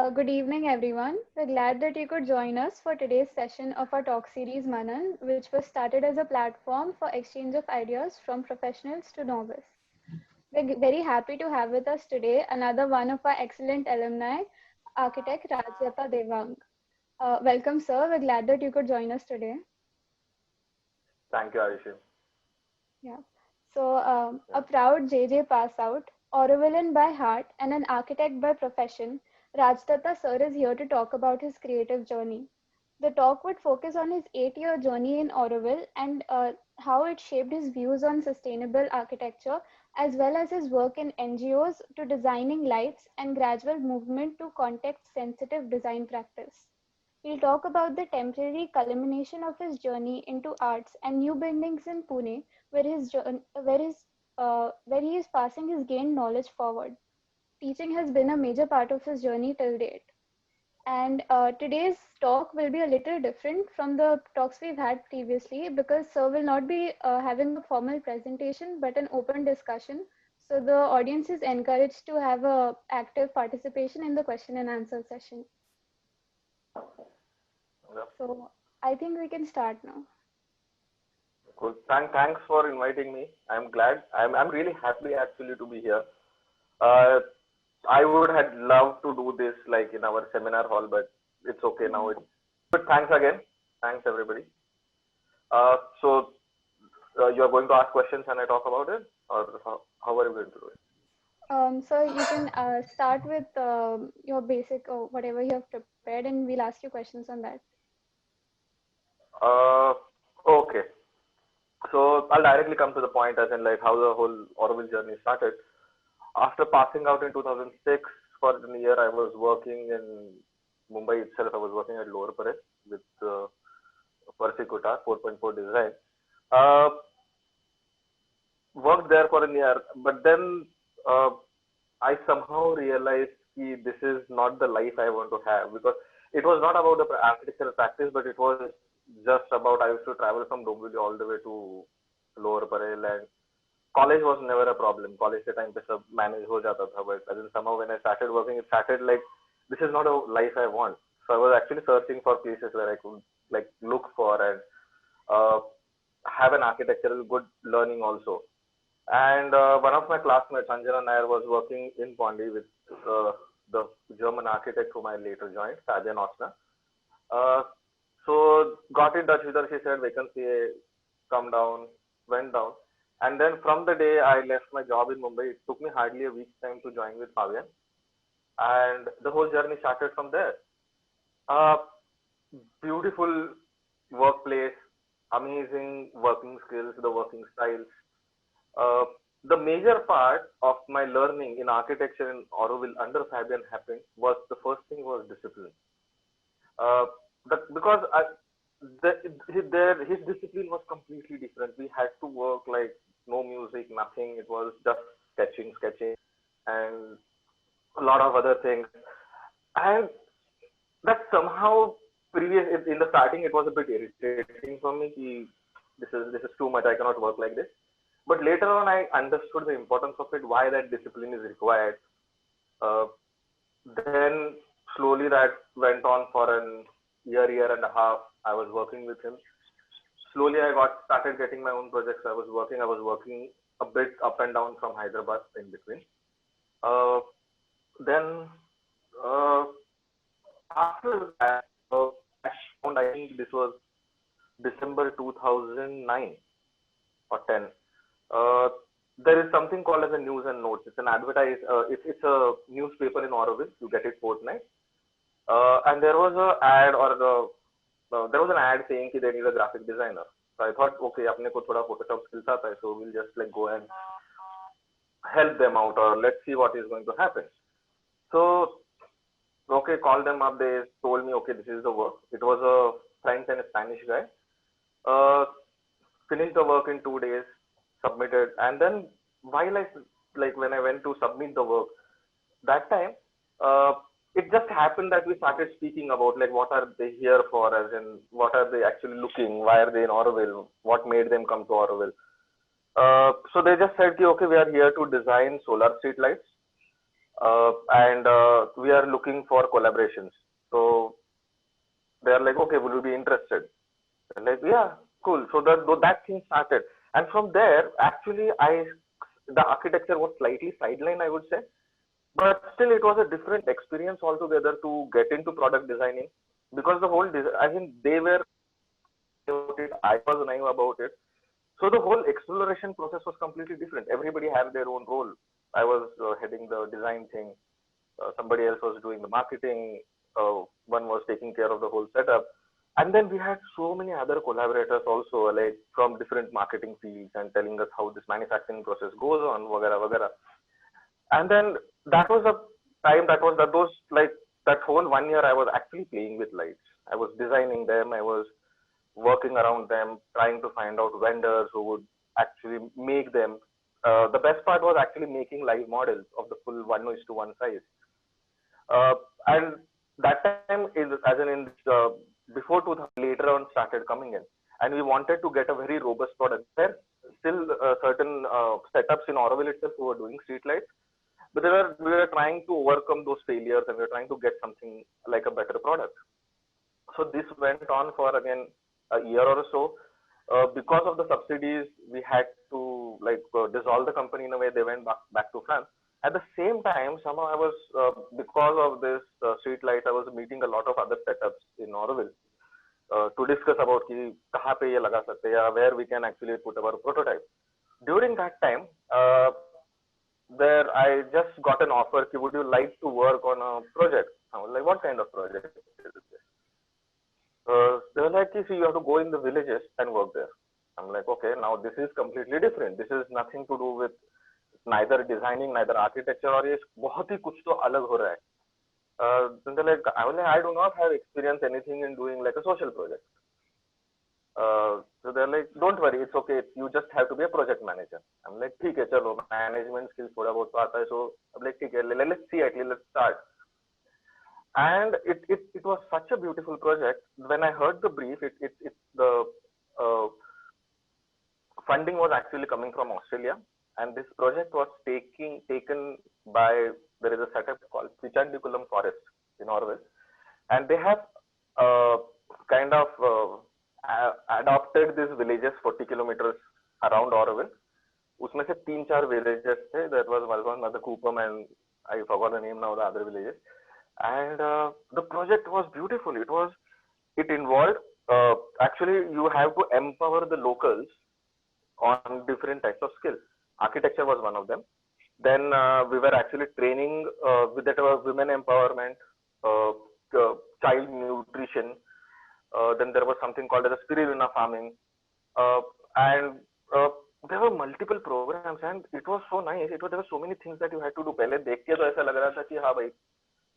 Good evening, everyone. We're glad that you could join us for today's session of our talk series, Manan, which was started as a platform for exchange of ideas from professionals to novice. We're very happy to have with us today another one of our excellent alumni, architect Rajyata Devang. Welcome, sir. We're glad that you could join us today. Thank you, Ayushi. Yeah. So, Yeah. a proud JJ pass out, Aurovillan by heart, and an architect by profession, Rajdatta sir is here to talk about his creative journey. The talk would focus on his 8-year journey in Auroville and how it shaped his views on sustainable architecture, as well as his work in NGOs to designing lights and gradual movement to context sensitive design practice. We'll talk about the temporary culmination of his journey into arts and new buildings in Pune, where he is passing his gained knowledge forward. Teaching has been a major part of his journey till date. And today's talk will be a little different from the talks we've had previously because Sir will not be having a formal presentation but an open discussion. So the audience is encouraged to have a active participation in the question and answer session. Yeah. So I think we can start now. Cool. Thanks for inviting me. I'm glad. I'm really happy actually to be here. Uh, I would have loved to do this like in our seminar hall, but it's okay now. But thanks again. Thanks everybody. So you are going to ask questions and I talk about it, or how are you going to do it? So you can start with your basic or whatever you have prepared, and we'll ask you questions on that. Okay. So I'll directly come to the point as in like how the whole Auroville journey started. After passing out in 2006, for a year I was working in Mumbai itself. I was working at Lower Parel with Persikuta 4.4 design. Uh, Worked there for a year, but then uh, I somehow realized that this is not the life I want to have, because it was not about the architectural practice, but it was just about I used to travel from Dombivli all the way to Lower Parel, and college was never a problem. College के time पे सब manage हो जाता था, but then somehow when I started working, it started like this is not a life I want. So I was actually searching for places where I could like look for and uh, have an architectural good learning also. And one of my classmates, Anjana Nair, was working in Pondi with the German architect whom I later joined, Fabian Osner. Uh, so got in touch with her. She said vacancy, come down, went down. And then from the day I left my job in Mumbai, it took me hardly a week's time to join with Fabian. And the whole journey started from there. Uh, Beautiful workplace, amazing working skills, the working styles. Uh, the major part of my learning in architecture in Auroville under Fabian happened was the first thing was discipline. Uh, because his discipline was completely different. We had to work like no music, nothing. It was just sketching, and a lot of other things. And that somehow previous in the starting it was a bit irritating for me. This is too much. I cannot work like this. But later on, I understood the importance of it, why that discipline is required. Uh, then slowly that went on for an year and a half. I was working with him. Slowly, I got started getting my own projects. I was working a bit up and down from Hyderabad in between. Uh, then uh, after that, I found, I think this was December 2009 or 10. Uh, there is something called as a news and notes. It's an advertise. It's a newspaper in Auroville. You get it fortnight. And there was a ad or there was an ad saying that they need a graphic designer. So I thought, okay, अपने को थोड़ा Photoshop skills आता है, so we'll just like go and help them out, or let's see what is going to happen. So okay, called them up. They told me, okay, this is the work. It was a French and a Spanish guy. Uh, Finished the work in 2 days, submitted, and then while I like when I went to submit the work, that time uh, it just happened that we started speaking about like what are they here for, as in what are they actually looking, why are they in Auroville, what made them come to Auroville. So they just said, okay, we are here to design solar street lights. and we are looking for collaborations. So they are like, okay, will you be interested? And like, yeah, cool. So that thing started, and from there, actually, the architecture was slightly sidelined, I would say, but still, it was a different experience altogether to get into product designing, because the whole, I mean, they were about it, I was naive about it. So the whole exploration process was completely different. Everybody had their own role. I was heading the design thing. Somebody else was doing the marketing. One was taking care of the whole setup. And then we had so many other collaborators also, like from different marketing fields and telling us how this manufacturing process goes on, vagara, vagara. And then that was a time that was that those like that whole 1 year I was actually playing with lights. I was designing them. I was working around them, trying to find out vendors who would actually make them. The best part was actually making live models of the full 1:1 size. And that time is as in before 2000 later on started coming in, and we wanted to get a very robust product. There still certain setups in Auroville itself who were doing streetlights, but we were trying to overcome those failures and we were trying to get something like a better product. So this went on for again a year or so. Because of the subsidies, we had to like dissolve the company in a way. They went back to France. At the same time, somehow I was because of this street light, I was meeting a lot of other setups in Auroville to discuss about ki kahan pe ye laga sakte hai, where we can actually put our prototype. During that time, there I just got an offer. Ki, would you like to work on a project? I was like, what kind of project is this? They were like, see, you have to go in the villages and work there. I'm like, okay, now this is completely different. This is nothing to do with neither designing, neither architecture, or ये बहुत ही कुछ तो अलग हो रहा है. Then they're like, I do not have experience anything in doing like a social project. So they're like, don't worry, it's okay. You just have to be a project manager. I'm like, ठीक है, चलो management skills थोड़ा बहुत तो आता है. So I'm like, ठीक है, let's see at least, let's start. And it was such a beautiful project. When I heard the brief, the uh, funding was actually coming from Australia, and this project was taken by, there is a setup called Pichandikulam Forest in Orwell, and they have kind of adopted these villages 40 kilometers around Orwell. उसमें से 3-4 villages थे. That was one of the Kupam, and I forgot the name now of the other villages. And the project was beautiful. It involved actually you have to empower the locals on different types of skills. Architecture was one of them. Then we were actually training with that women empowerment, child nutrition. Then there was something called as a spirulina farming, and there were multiple programs, and it was so nice. There were so many things that you had to do. पहले देख के तो ऐसा लग रहा था कि हाँ भाई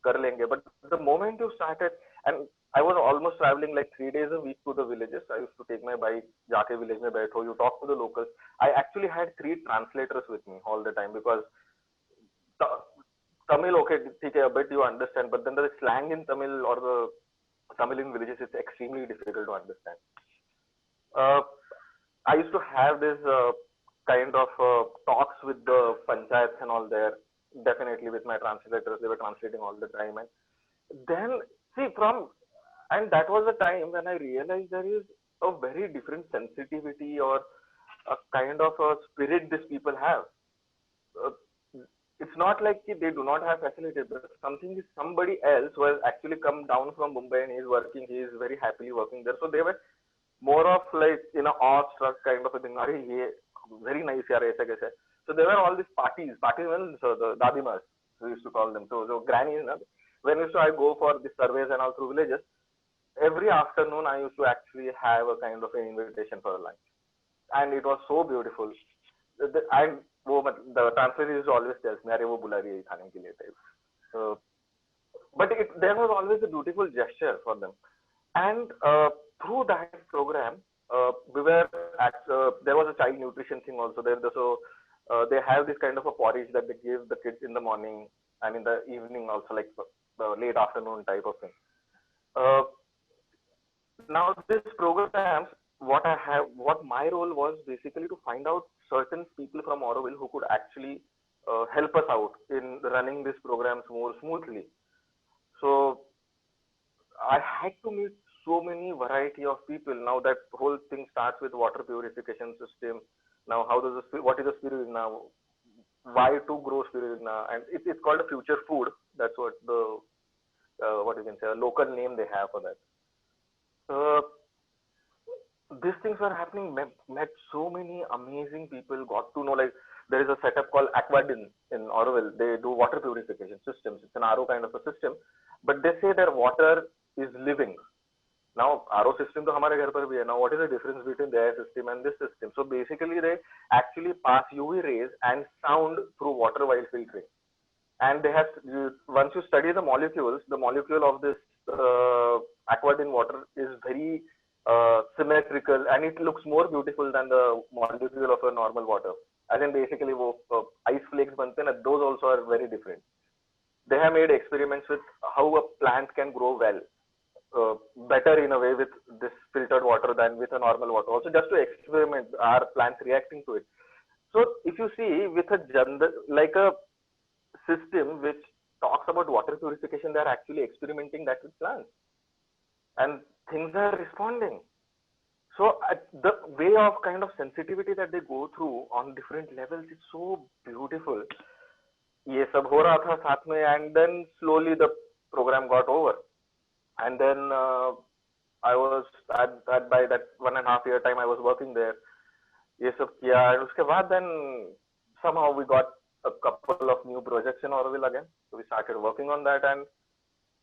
कर लेंगे. But the moment you started, and I was almost traveling like 3 days a week to the villages. I used to take my bike, जाके village में बैठो, you talk to the locals. I actually had 3 translators with me all the time because Tamil, okay, ठीक है, a bit you understand, but then the slang in Tamil or the Tamil in villages is extremely difficult to understand. I used to have this kind of talks with the panchayats and all there. Definitely with my translators, they were translating all the time. And then, see, and that was the time when I realized there is a very different sensitivity or a kind of a spirit these people have. It's not like they do not have facility, but somebody else who has actually come down from Mumbai and he is very happily working there. So they were more of like, awestruck kind of a thing. Very nice, yaar, aisa kaise. So there were all these parties means the dadimas, we used to call them. So grannies, when I go for the surveys and all through villages, every afternoon I used to actually have a kind of an invitation for a lunch. And it was so beautiful. The translator used to always tells me, "Arey wo bula rahi hai khane ke liye," type. But there was always a beautiful gesture for them. And through that program, there was a child nutrition thing also there. So they have this kind of a porridge that they give the kids in the morning and in the evening also, like the late afternoon type of thing. Now this programs, what my role was basically to find out certain people from Auroville who could actually help us out in running these programs more smoothly. So I had to meet so many variety of people. Now that whole thing starts with water purification system. Now, how does what is the spirulina? Why to grow spirulina? And it's called a future food. That's what the what you can say a local name they have for that. Uh, these things were happening. Met so many amazing people. Got to know like there is a setup called Aquadin in Orwell. They do water purification systems. It's an RO kind of a system, but they say their water is living. Now, RO system to हमारे घर पर भी है. Now, what is the difference between their system and this system? So basically, they actually pass UV rays and sound through water while filtering. And they have once you study the molecule of this Aquadin water is very symmetrical, and it looks more beautiful than the molecule of a normal water. As in basically, ice flakes बनते हैं, those also are very different. They have made experiments with how a plant can grow well. Better in a way with this filtered water than with a normal water. Also, just to experiment, are plants reacting to it? So, if you see with a like a system which talks about water purification, they are actually experimenting that with plants, and things are responding. So, the way of kind of sensitivity that they go through on different levels is so beautiful. ये सब हो रहा था साथ में, and then slowly the program got over. And then I was by that 1.5 year time I was working there. ये सब किया, and उसके बाद then somehow we got a couple of new projects in Auroville again. So we started working on that, and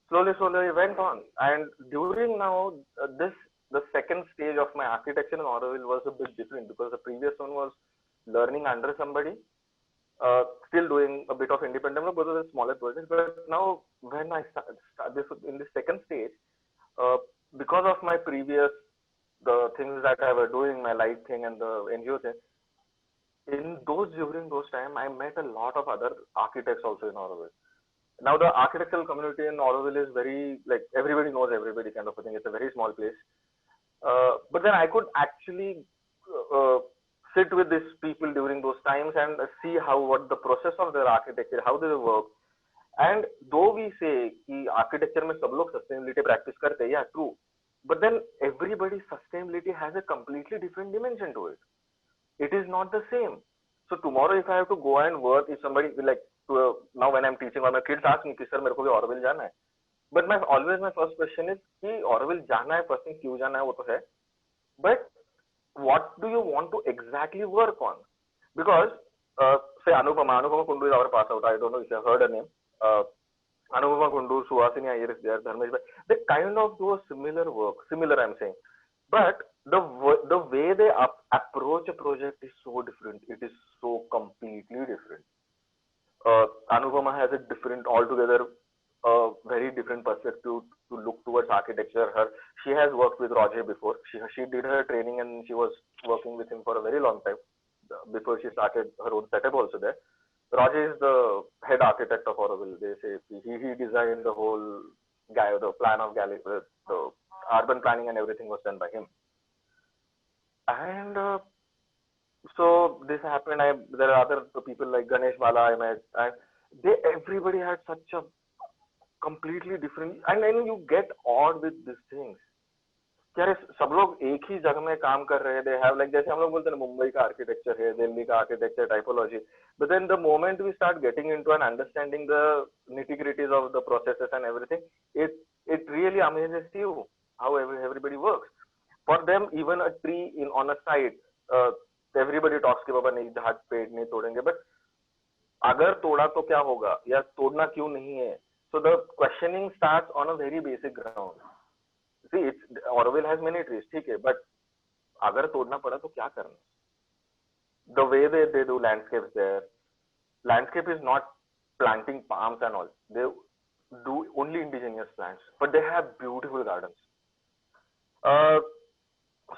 slowly it went on. And during now the second stage of my architecture in Auroville was a bit different, because the previous one was learning under somebody. Still doing a bit of independent work, because of the smaller projects. But now, when I start this in the second stage, because of my previous the things that I was doing, my light thing and the NGO thing, during those time, I met a lot of other architects also in Auroville. Now, the architectural community in Auroville is very like everybody knows everybody kind of a thing. It's a very small place. But then I could actually sit with these people during those times and see what the process of their architecture, how they work. And though we say कि architecture में सब लोग sustainability practice करते हैं, yeah, true. But then everybody's sustainability has a completely different dimension to it. It is not the same. So tomorrow, if I have to go and work, if somebody like now when I'm teaching, or my kids ask me कि sir मेरे को भी Auroville जाना है. But always my first question is कि Auroville जाना है, first thing क्यों जाना है वो तो है. But what do you want to exactly work on? Because say Anupama Kundu is our pass out. I don't know if you have heard her name. Anupama Kundu, Suhasini Iyer is there, Dharmesh. They kind of do a similar work. Similar, I'm saying. But the way they approach a project is so different. It is so completely different. Anupama has a different, altogether, very different perspective to look towards architecture. She has worked with Roger before. She did her training and she was working with him for a very long time before she started her own setup also there. Roger is the head architect of Auroville. They say he designed the whole the plan of the urban planning and everything was done by him. And so this happened. There are other people like Ganesh Bala I met, and everybody had such a completely different, and then you get awed with these things. क्या सब लोग एक ही जगह में काम कर रहे हैं. They have like जैसे हम लोग बोलते हैं मुंबई का आर्किटेक्चर है, दिल्ली का architecture, typology. But then the moment we start getting into and understanding the nitty-gritties of the processes and everything, it really amazes you how everybody works. For them, even a tree on a site, everybody talks कि बाबा नहीं झाड़ पेड़ नहीं तोड़ेंगे. But अगर तोड़ा तो क्या होगा, या तोड़ना क्यों नहीं है? So the questioning starts on a very basic ground. See, Auroville has many trees, ठीक है, but अगर तोड़ना पड़ा तो क्या करना? The way they do landscapes there, landscape is not planting palms and all. They do only indigenous plants, but they have beautiful gardens.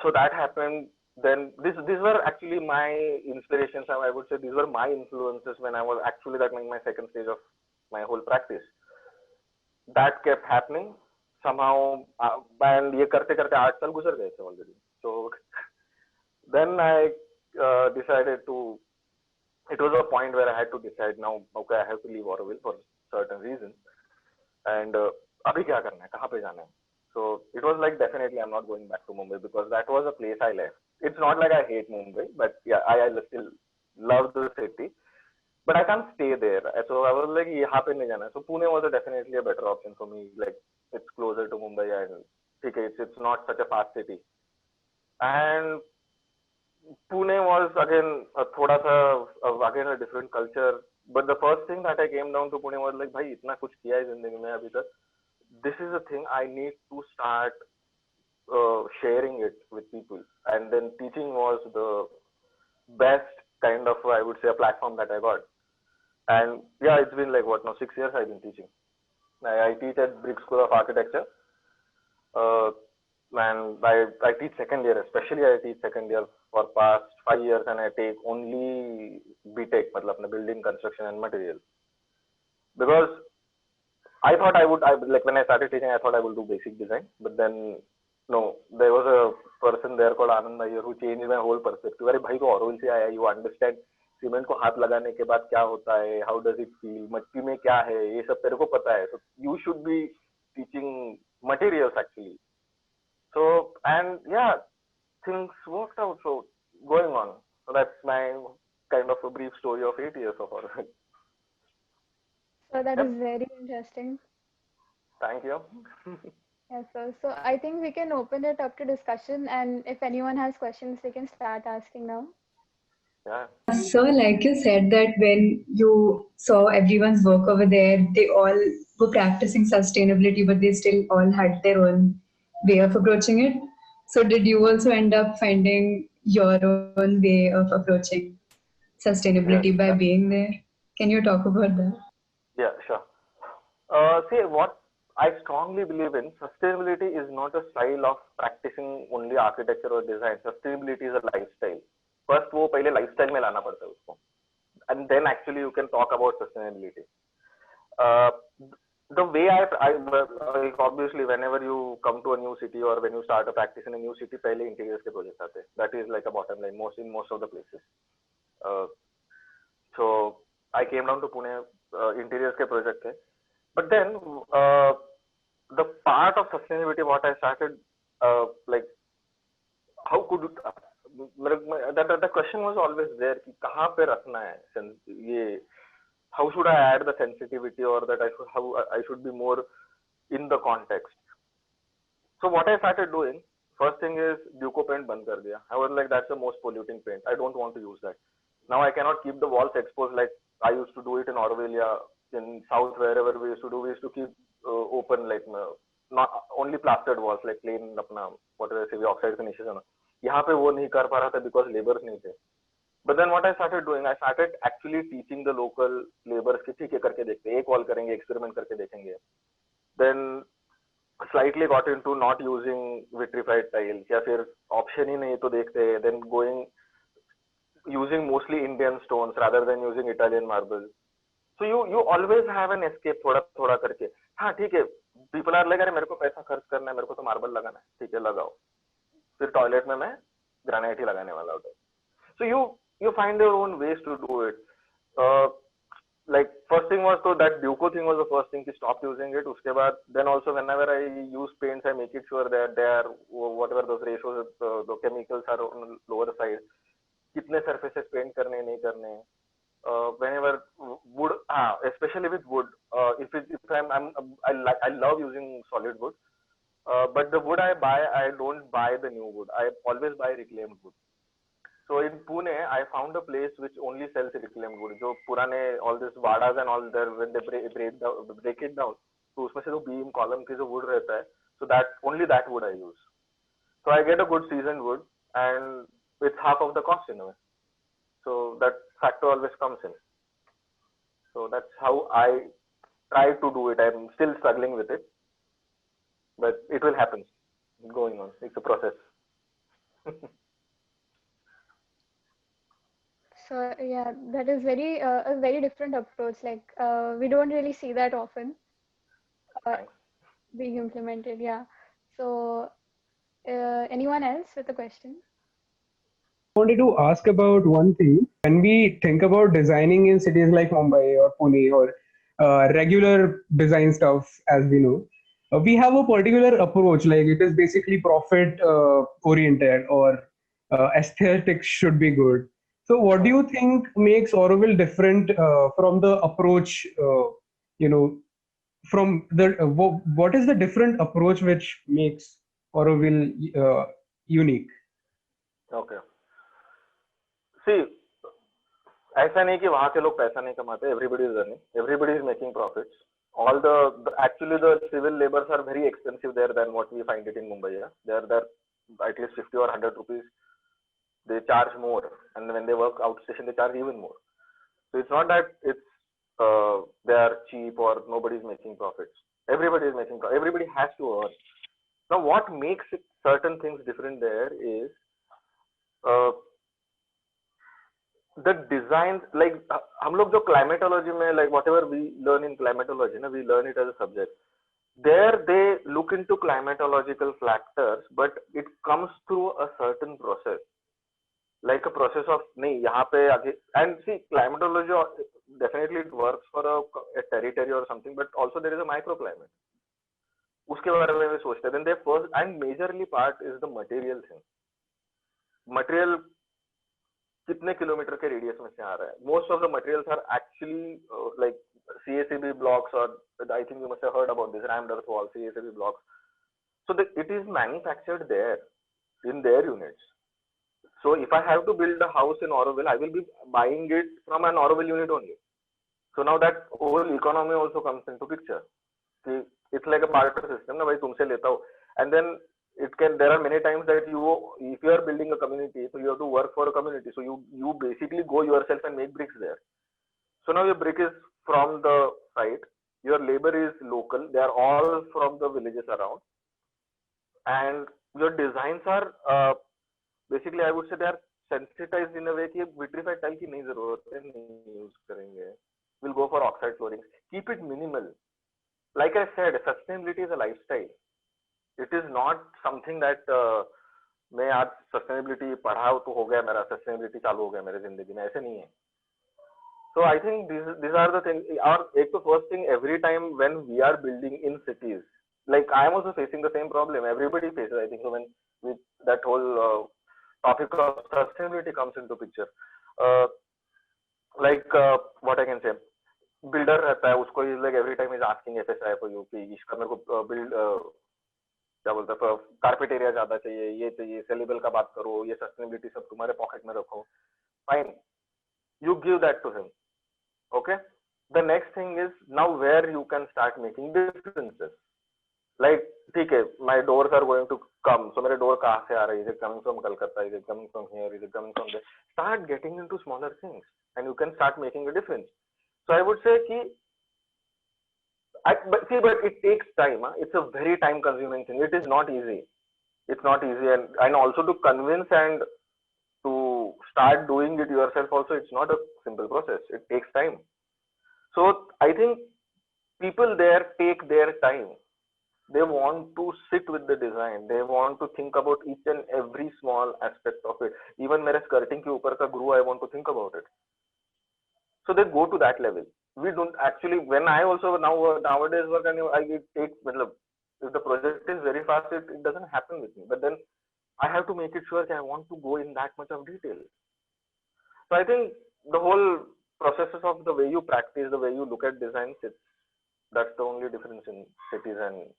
So that happened. Then these were actually my inspirations. I would say these were my influences when I was actually in my second stage of my whole practice. That kept happening somehow, and ये करते 8 साल गुजर गए थे already. So then I decided to it was a point where I had to decide now, okay, I have to leave Auroville for certain reasons. And abhi kya karna hai? Kahan pe jana hai? So it was like definitely I'm not going back to Mumbai because that was a place I left. It's not like I hate Mumbai, but yeah, I still love the city, but I can't stay there. So I was like, यहाँ पे नहीं जाना. So Pune was definitely a better option for me. Like it's closer to Mumbai and okay, it's not such a fast city. And Pune was again thoda sa again a different culture. But the first thing that I came down to Pune was like, भाई इतना कुछ किया है जिंदगी में अभी तक. This is a thing I need to start sharing it with people. And then teaching was the best kind of, I would say, a platform that I got. And yeah, it's been like what now, 6 years I've been teaching. I teach at Brick School of Architecture. Uh, and I teach second year, especially I teach second year for past 5 years, and I take only BTech, मतलब building, construction and material. Because I thought like when I started teaching, I thought I would do basic design, but then no, there was a person there called Anand Nair who changed my whole perspective. अरे भाई तो Auroville से आया, you understand cement को हाथ लगाने के बाद क्या होता है, how does it feel, मट्टी में क्या है, ये सब तेरे को पता है. So you should be teaching materials actually. So and yeah, things worked out. So going on. So that's my kind of a brief story of 8 years of Auroville. So that Yep. is very interesting. Thank you. Yes, so I think we can open it up to discussion, and if anyone has questions, they can start asking now. Yeah. So, like you said, that when you saw everyone's work over there, they all were practicing sustainability, but they still all had their own way of approaching it. So, did you also end up finding your own way of approaching sustainability Yes. by being there? Can you talk about that? Yeah, sure. See, what I strongly believe in, sustainability is not a style of practicing only architecture or design. Sustainability is a lifestyle. First, वो पहले lifestyle में लाना पड़ता है उसको, and then actually you can talk about sustainability. Uh, the way like obviously whenever you come to a new city or when you start a practice in a new city, पहले interiors के project आते हैं. That is like a bottom line most of the places. Uh, so I came down to Pune, interiors के project थे. But then the part of sustainability what I started like how could the question was always there कि कहाँ पे रखना है ये, how should I add the sensitivity or that how I should be more in the context. So what I started doing, first thing is Duco paint बंद कर दिया. I was like, that's the most polluting paint. I don't want to use that. Now I cannot keep the walls exposed like I used to do it in Auroville, in South, wherever we used to keep open, like not only plastered walls, like plain अपना whatever CV oxide finishes है ना. यहाँ पे वो नहीं कर पा रहा था because laborers नहीं थे. But then what I started doing, I started actually teaching the local laborers कि ठीक है करके देखते हैं, एक wall करेंगे, experiment करके देखेंगे. Then slightly got into not using vitrified tiles, या फिर option ही नहीं तो देखते हैं. Then going using mostly Indian stones rather than using Italian marble. So you always have an escape थोड़ा थोड़ा करके. हाँ ठीक है, people are like अरे मेरे को पैसा खर्च करना है, मेरे को तो मार्बल लगाना है, ठीक है लगाओ. फिर टॉयलेट में मैं ग्रेनाइट ही लगाने वाला होता. So you find your own ways to do it. Like first thing was, so that Duco thing was the first thing, to stop using it. उसके बाद then also whenever I use paints, I make it sure that they are whatever those ratios, the chemicals are on the lower side. कितने surfaces paint करने नहीं करने. Whenever wood, especially with wood, if I love using solid wood, but the wood I buy, I don't buy the new wood. I always buy reclaimed wood. So in Pune, I found a place which only sells reclaimed wood. जो पुराने all this vadas and all there, when they break it down, तो उसमें से जो beam column की जो wood रहता है, so that only that wood I use. So I get a good seasoned wood, and it's half of the cost in a way. So that factor always comes in. So that's how I try to do it. I'm still struggling with it, but it will happen. Going on, it's a process. So yeah, that is very a very different approach. Like we don't really see that often being implemented. Yeah. So anyone else with a question? wanted to ask about one thing. When we think about designing in cities like Mumbai or Pune or regular design stuff, as we know, we have a particular approach. Like it is basically profit oriented or aesthetics should be good. So, what do you think makes Auroville different from the approach? You know, from the what is the different approach which makes Auroville unique? Okay. See, ऐसा नहीं कि वहां के लोग पैसा नहीं कमाते. Everybody is earning. Everybody is making profits. All actually the civil labors are very expensive there than what we find it in Mumbai. Yeah? They're at least 50 or 100 rupees. They charge more, and when they work outstation, they charge even more. So it's not that they are cheap or nobody is making profits. Everybody is making profits. Everybody has to earn. Now, what makes certain things different there is uh, the designs. Like हम लोग जो climatology में, like whatever we learn in climatology, we learn it as a subject. There they look into climatological factors, but it comes through a certain process. Like a process of नहीं यहाँ पे आगे, and see climatology definitely it works for a territory or something, but also there is a microclimate. उसके बारे में भी सोचते हैं. Then they first and majorly part is the material thing. Material कितने किलोमीटर के रेडियस में से आ रहा है. Most of the materials are actually like CACB blocks, or I think you must have heard about this rammed earth wall, CACB blocks. So it is manufactured there in their units. So if I have to build a house in Auroville, I will be buying it from an Auroville unit only. So now that whole economy also comes into picture. See, it's like a barter system. Na, bhai, tumse leta ho. And then there are many times that if you are building a community, so you have to work for a community. So you basically go yourself and make bricks there. So now your brick is from the site. Your labor is local. They are all from the villages around. And your designs are basically, I would say they are sensitized in a way कि vitrified tile की नहीं जरूरत है, नहीं use करेंगे. We'll go for oxide flooring. Keep it minimal. Like I said, sustainability is a lifestyle. It is not something that मैं आज sustainability पढ़ा तो हो गया मेरा, sustainability चालू हो गया मेरे जिंदगी में, ऐसे नहीं है. So I think these are the things. Or the first thing, every time when we are building in cities, like I am also facing the same problem. Everybody faces, I think, so when with that whole topic of sustainability comes into picture. What I can say, builder रहता है, उसको is like every time is asking FSI for you कि इसका मेरे को build क्या बोलते हैं, कारपेट एरिया ज्यादा चाहिए, ये चाहिए, सेलेबल का बात करो, ये सस्टेनेबिलिटी सब तुम्हारे पॉकेट में रखो. Fine, you give that to him. Okay. The next thing is now where you can start making differences. Like, okay, my doors are going to come. So, my door kahan se aa rahi? Is it coming from Kolkata? Is it coming from here? Is it coming from there? Start getting into smaller things, and you can start making a difference. So, I would say but it takes time. Huh? It's a very time-consuming thing. It is not easy. It's not easy, and also to convince and to start doing it yourself also, it's not a simple process. It takes time. So I think people there take their time. They want to sit with the design. They want to think about each and every small aspect of it. Even mere skirting ke upar ka grew, I want to think about it. So they go to that level. We don't actually, when I also nowadays work, and if the project is very fast, it doesn't happen with me. But then I have to make it sure that I want to go in that much of detail. So I think the whole processes of the way you practice, the way you look at designs, that's the only difference in cities and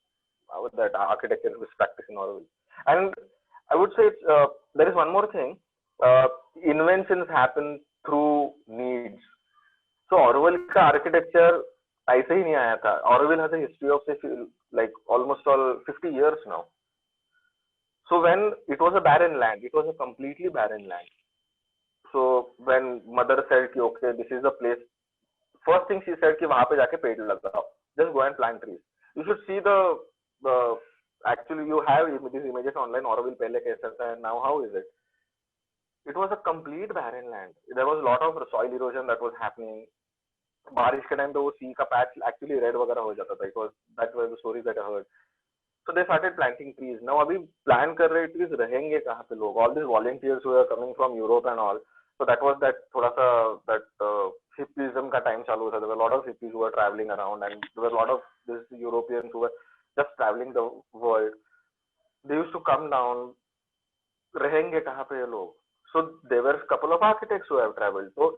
that architecture is practiced in Auroville. And I would say there is one more thing. Inventions happen through needs. So Auroville का architecture ऐसे ही नहीं आया था. Auroville has a history of like almost all 50 years now. So when it was a barren land, it was a completely barren land. So when mother said, okay, this is the place, first thing she said कि वहाँ पे जाके पेड़ लगाओ. Just go and plant trees. You should see actually you have these images online. Auroville पहले कैसा था and now how is it? It was a complete barren land. There was a lot of soil erosion that was happening. बारिश के time पे वो sea का patch actually red वगैरह हो जाता था. That was the stories that I heard. So they started planting trees. Now अभी plan कर रहे trees रहेंगे कहाँ पे लोग? All these volunteers who are coming from Europe and all. So that was that थोड़ा सा that hippism का time चालू था. There were a lot of hippies who were traveling around, and there were a lot of these Europeans who were just traveling the world. They used to come down. रहेंगे कहाँ पे ये लोग? So there were a couple of architects who have traveled. So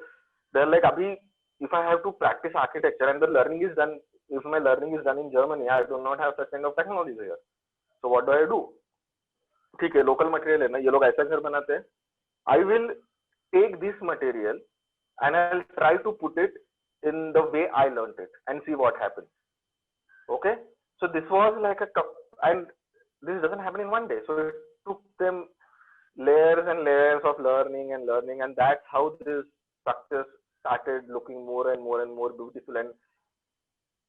they're like, abhi, if I have to practice architecture and the learning is done, if my learning is done in Germany, I do not have such kind of technologies here. So what do I do? ठीक है, local material है ना, ये लोग ऐसा घर बनाते हैं. I will take this material and I'll try to put it in the way I learned it and see what happens. Okay? So this was like and this doesn't happen in one day. So it took them layers and layers of learning, and that's how this structure started looking more and more and more beautiful. And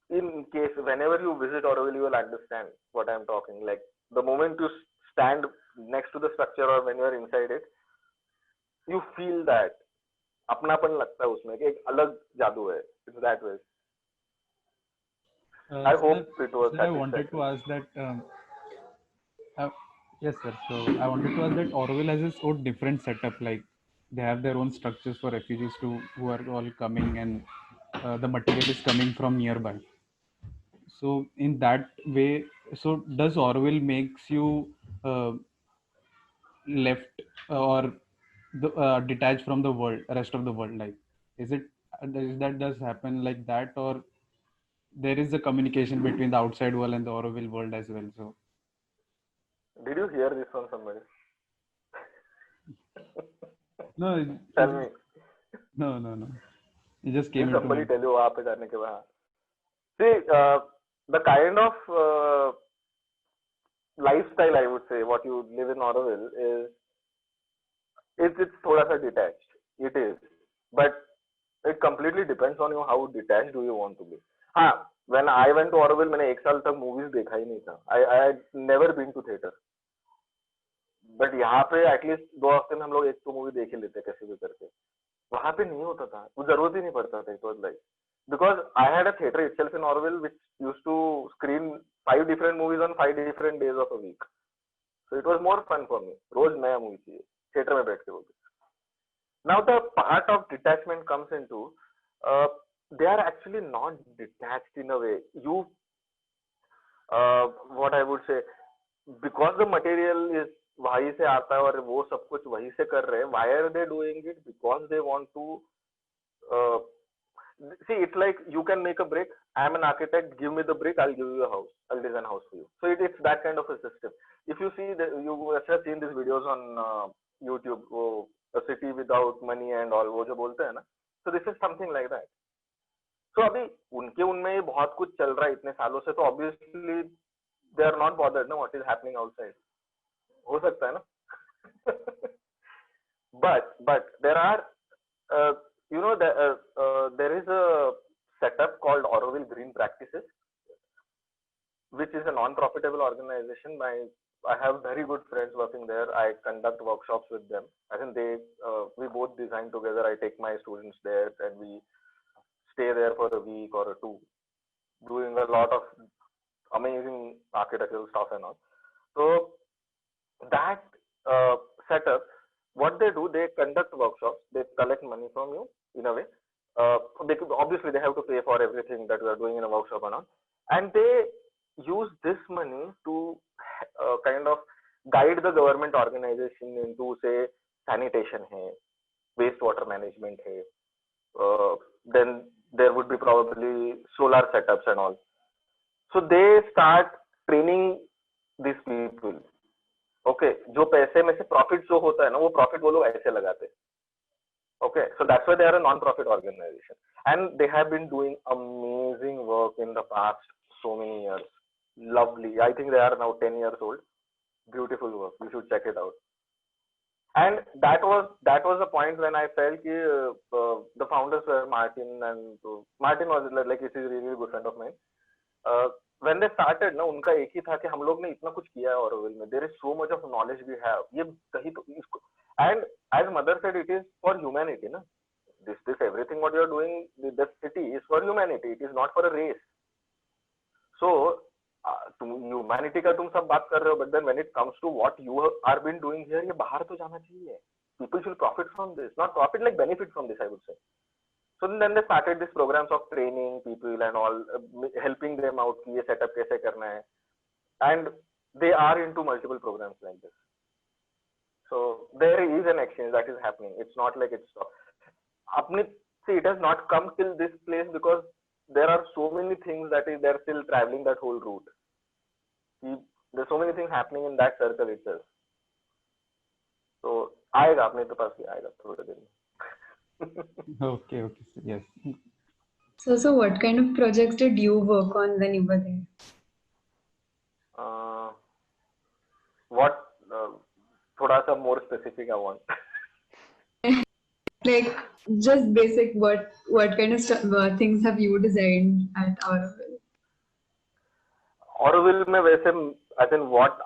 in case whenever you visit Auroville, you will understand what I'm talking. Like the moment you stand next to the structure or when you are inside it, you feel that अपनापन लगता है उसमें कि एक अलग जादू है. It's that way. I hope it was. Sir, I wanted to ask that. Yes, sir. So I wanted to ask that Auroville has its own different setup. Like they have their own structures for refugees who are all coming, and the material is coming from nearby. So in that way, so does Auroville makes you left or detached from the world, rest of the world? Like, is that does happen like that, or there is a communication between the outside world and the Auroville world as well? So. Did you hear this from somebody? No. Tell me. No. It just came. Did somebody tell you वहाँ पे जाने के बाद? See, the kind of lifestyle, I would say, what you live in Auroville is it's थोड़ा सा detached. It is, but it completely depends on you how detached do you want to be. हाँ, when I went to Auroville, मैंने एक साल तक movies देखा ही नहीं था. I had never been to theater. But यहाँ पे एटलीस्ट 2 हफ्ते में हम लोग एक तो मूवी देख ही लेते कैसे भी करके. वहां पे नहीं होता था, वो जरूरत ही नहीं पड़ता था. It was like because I had a theatre itself in Auroville which used to screen 5 different movies on 5 different days of a week. So it was more fun for me. रोज नया मूवी चाहिए थिएटर में बैठ के. वो now the part of detachment comes into they are actually not detached in a way. You what I would say, because the material is वहीं से आता है और वो सब कुछ वहीं से कर रहे हैं. Why are they doing it? Because they want to see, it's like you can make a brick. I am an architect, give me the brick, I'll give you a house, I'll design a house for you. So it's that kind of a system. If you see you must have seen these videos on YouTube, a city without money and all, वो जो बोलते हैं ना. So this is something like that. So अभी उनमें बहुत कुछ चल रहा है इतने सालों से, तो obviously they are not bothered ना what is happening outside. हो सकता है ना. but there are there is a setup called Auroville Green Practices, which is a non-profitable organization. I have very good friends working there. I conduct workshops with them. I think we both design together. I take my students there and we stay there for a week or 2, doing a lot of amazing architectural stuff and all. So that setup, what they do, they conduct workshops, they collect money from you in a way. Obviously they have to pay for everything that we are doing in a workshop and all, and they use this money to kind of guide the government organization into, say, sanitation hai, wastewater management hai, then there would be probably solar setups and all. So they start training these people. Okay, जो पैसे में से profit जो होता है ना, वो profit वो लोग ऐसे लगाते हैं. Okay, so that's why they are a non-profit organization, and they have been doing amazing work in the past so many years. Lovely. I think they are now 10 years old. Beautiful work. You should check it out. And that was the point when I felt the founders were Martin, and Martin was like he's a really good friend of mine. When they started ना, उनका एक ही था कि हम लोग ने इतना कुछ किया है ऑरोविल में. There is so much of knowledge we have. ये कहीं तो इसको, and as mother said, it is for humanity ना. This everything what you are doing, the city is for humanity. It is not for a race. So तुम humanity का तुम सब बात कर रहे हो, but then when it comes to what you are been doing here, ये बाहर तो जाना चाहिए. People should profit from this, not profit like benefit from this, I would say. So then they started these programs of training people and all, helping them out कि ये setup कैसे करना है, and they are into multiple programs like this. So there is an exchange that is happening. It's not like it's stopped. अपने see, it has not come till this place because there are so many things that is they're still traveling that whole route. There's so many things happening in that circle itself. So आएगा, अपने तो पास भी आएगा थोड़े दिन में. Okay, yes. So what kind of projects did you work on when you were there? What थोड़ा सा more specific I want. Like just basic, what kind of things have you designed at Auroville? Auroville में वैसे, as in what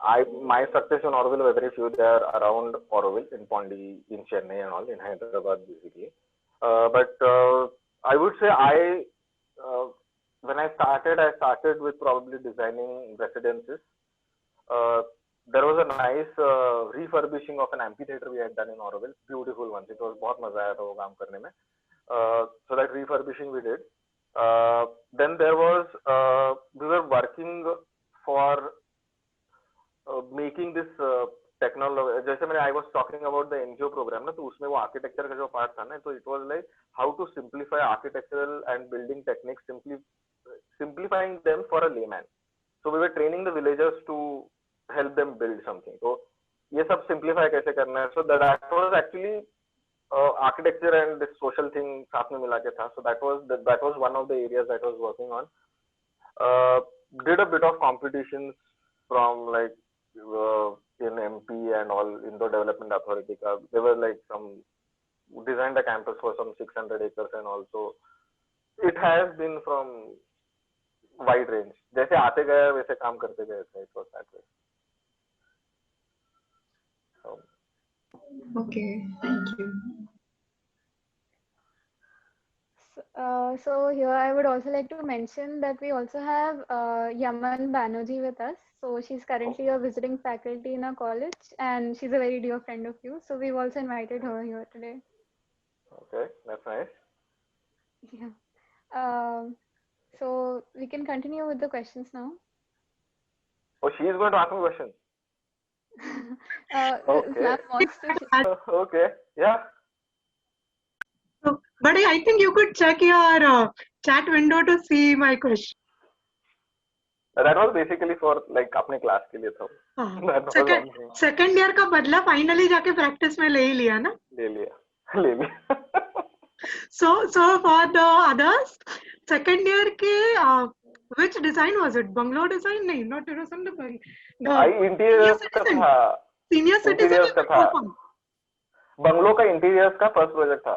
my success on Auroville were very few. They are around Auroville in Pondi, in Chennai and all, in Hyderabad basically. But I would say when I started with probably designing residences. There was a nice refurbishing of an amphitheater we had done in Auroville. Beautiful ones. It was बहुत मजा आया था वो काम करने में. So that refurbishing we did. Then there was we were working for making this technology. जैसे मैंने I was talking about the NGO program ना, तो उसमें वो architecture का जो part था ना, तो it was like how to simplify architectural and building techniques, simplifying them for a layman. So we were training the villagers to help them build something. So ये सब simplify कैसे करना है. So that was actually architecture and this social thing साथ में मिला के था. So that was one of the areas that I was working on. Did a bit of competitions from like in MP and all, Indore Development Authority का. They were like designed a campus for some 600 acres and also it has been from wide range. जैसे आते गए वैसे काम करते गए थे. It was that way. Okay, thank you. So here I would also like to mention that we also have Yaman Banerjee with us. So she's currently a visiting faculty in our college and she's a very dear friend of you. So we've also invited her here today. Okay, that's nice. Yeah. So we can continue with the questions now. Oh, she is going to ask me questions. Okay. Wants to. Okay, yeah. So, but I think you could check your chat window to see my question. That was basically for like अपने class के लिए था. Second year का बदला finally जाके practice में ले ही लिया ना? ले लिया. So for the others, second year के which design was it? Bungalow design? नहीं, not Erosion. The interiors का था. Senior citizen का था. Bungalow का interiors का first project था.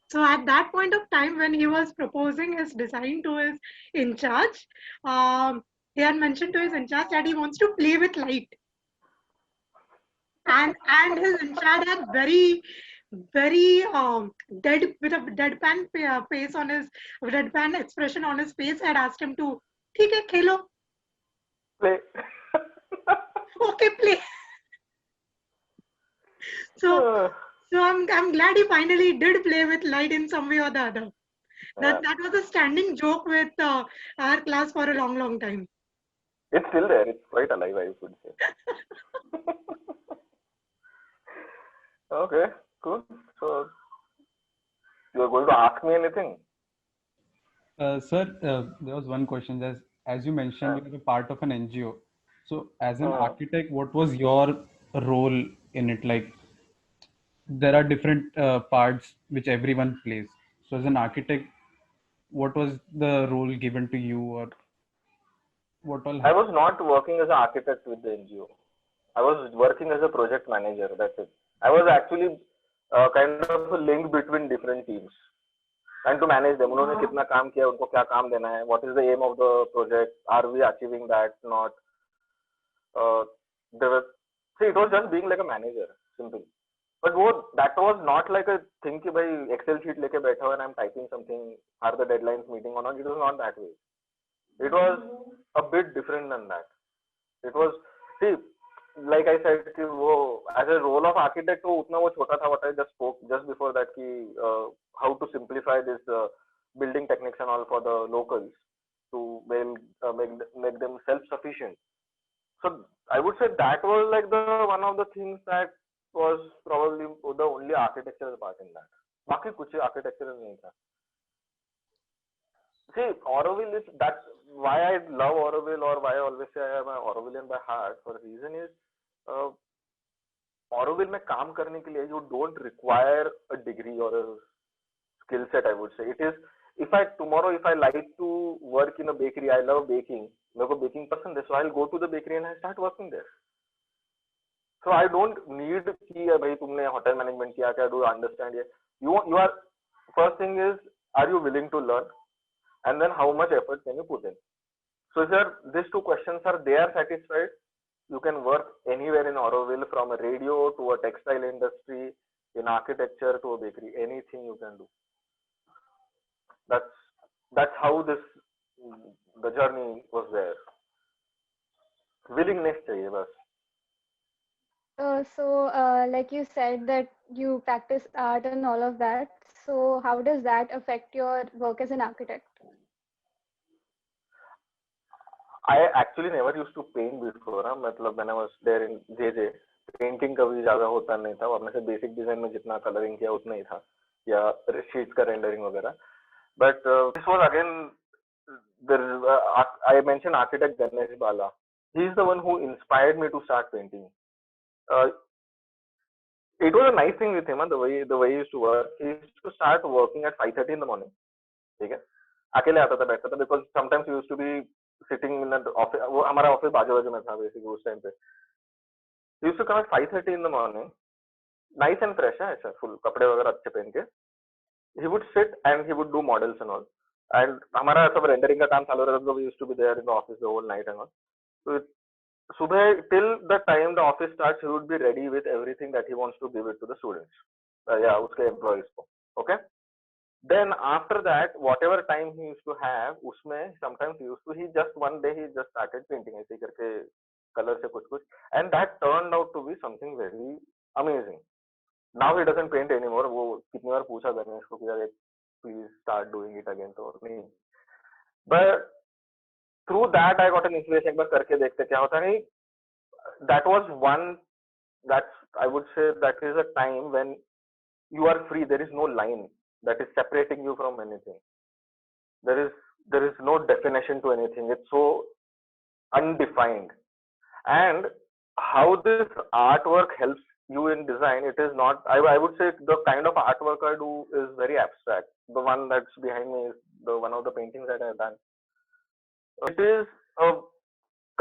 So at that point of time when he was proposing his design to his in charge, he had mentioned to his in charge that he wants to play with light. And his in charge had very deadpan face on his deadpan expression on his face, had asked him to ठीक है खेलो. Play. Okay, play. So I'm glad he finally did play with light in some way or the other. That was a standing joke with our class for a long time. It's still there. It's quite alive, I would say. Okay, cool. So you're going to ask me anything? Sir, there was one question. As you mentioned, you were a part of an NGO. So as an architect, what was your role in it? Like, there are different parts which everyone plays. So as an architect, what was the role given to you, or what all happened? I was not working as an architect with the NGO. I was working as a project manager. That's it. I was actually kind of a link between different teams and to manage them. उन्होंने कितना काम किया, उनको क्या काम देना है, what is the aim of the project, are we achieving that, not. It was just being like a manager, simple. But that was not like a thing कि भाई Excel sheet लेके बैठा हो and I'm typing something, are the deadlines meeting or not. It was not that way. It was a bit different than that. It was, see, like I said कि वो as a role of architect वो उतना वो छोटा था. What I just spoke just before that कि how to simplify this building techniques and all for the locals to make them self sufficient. So I would say that was like the one of the things that was probably the only architectural part in that. बाकी कुछ architectural नहीं था. See, Auroville is that's why I love Auroville, or why I always say I am an Aurovillian by heart. For a reason is, Auroville में काम करने के लिए you don't require a degree or a skill set. I would say it is. If I like to work in a bakery, I love baking. मेरे को baking पसंद है, so I'll go to the bakery and I start working there. So I don't need कि भाई तुमने hotel management किया क्या, do you understand ये? You are, first thing is, are you willing to learn? And then how much effort can you put in? So if these two questions are there satisfied, you can work anywhere in Auroville, from a radio to a textile industry, in architecture to a bakery, anything you can do. That's how the journey was there. Willingness चाहिए बस. Like you said that you practice art and all of that. So how does that affect your work as an architect? I actually never used to paint before. मतलब when I was there in JJ, painting कभी ज्यादा होता नहीं था. और मैं basic design में जितना कलरिंग किया उतना ही था, या शीट्स का रेंडरिंग वगैरह. But this was again, I mentioned architect Ganesh Bala. He is the one who inspired me to start painting. It was a nice thing with him, the way he used to work. He used to start working at 5:30 in the morning. ठीक है, अकेले आता था, बैठता था, because sometimes he used to be sitting in the office. वो हमारा office बाजू में था basically उस टाइम पे. He used to come at 5:30 in the morning, nice and fresh है, ऐसा full कपड़े वगैरह अच्छे पहन के. He would sit and he would do models and all. And हमारा सब रेंडरिंग का काम चालू रहता था. We used to be there in the office the whole night and all. So सुबह till the time the office starts, he would be ready with everything that he wants to give it to the students. उसके employees को. Okay. Then after that, whatever time he used to have, उसमें sometimes he just one day he just started painting ऐसे करके color से कुछ, and that turned out to be something very amazing. Now he doesn't paint anymore. वो कितनी बार पूछा गणेश को कि यार please start doing it again, तो नहीं. But through that I got an inspiration. एक बार करके देखते क्या होता है. That was one, that's, I would say that is a time when you are free. There is no line that is separating you from anything. There is no definition to anything. It's so undefined. And how this artwork helps you in design, it is not, I would say the kind of artwork I do is very abstract. The one that's behind me is one of the paintings that I've done. It is a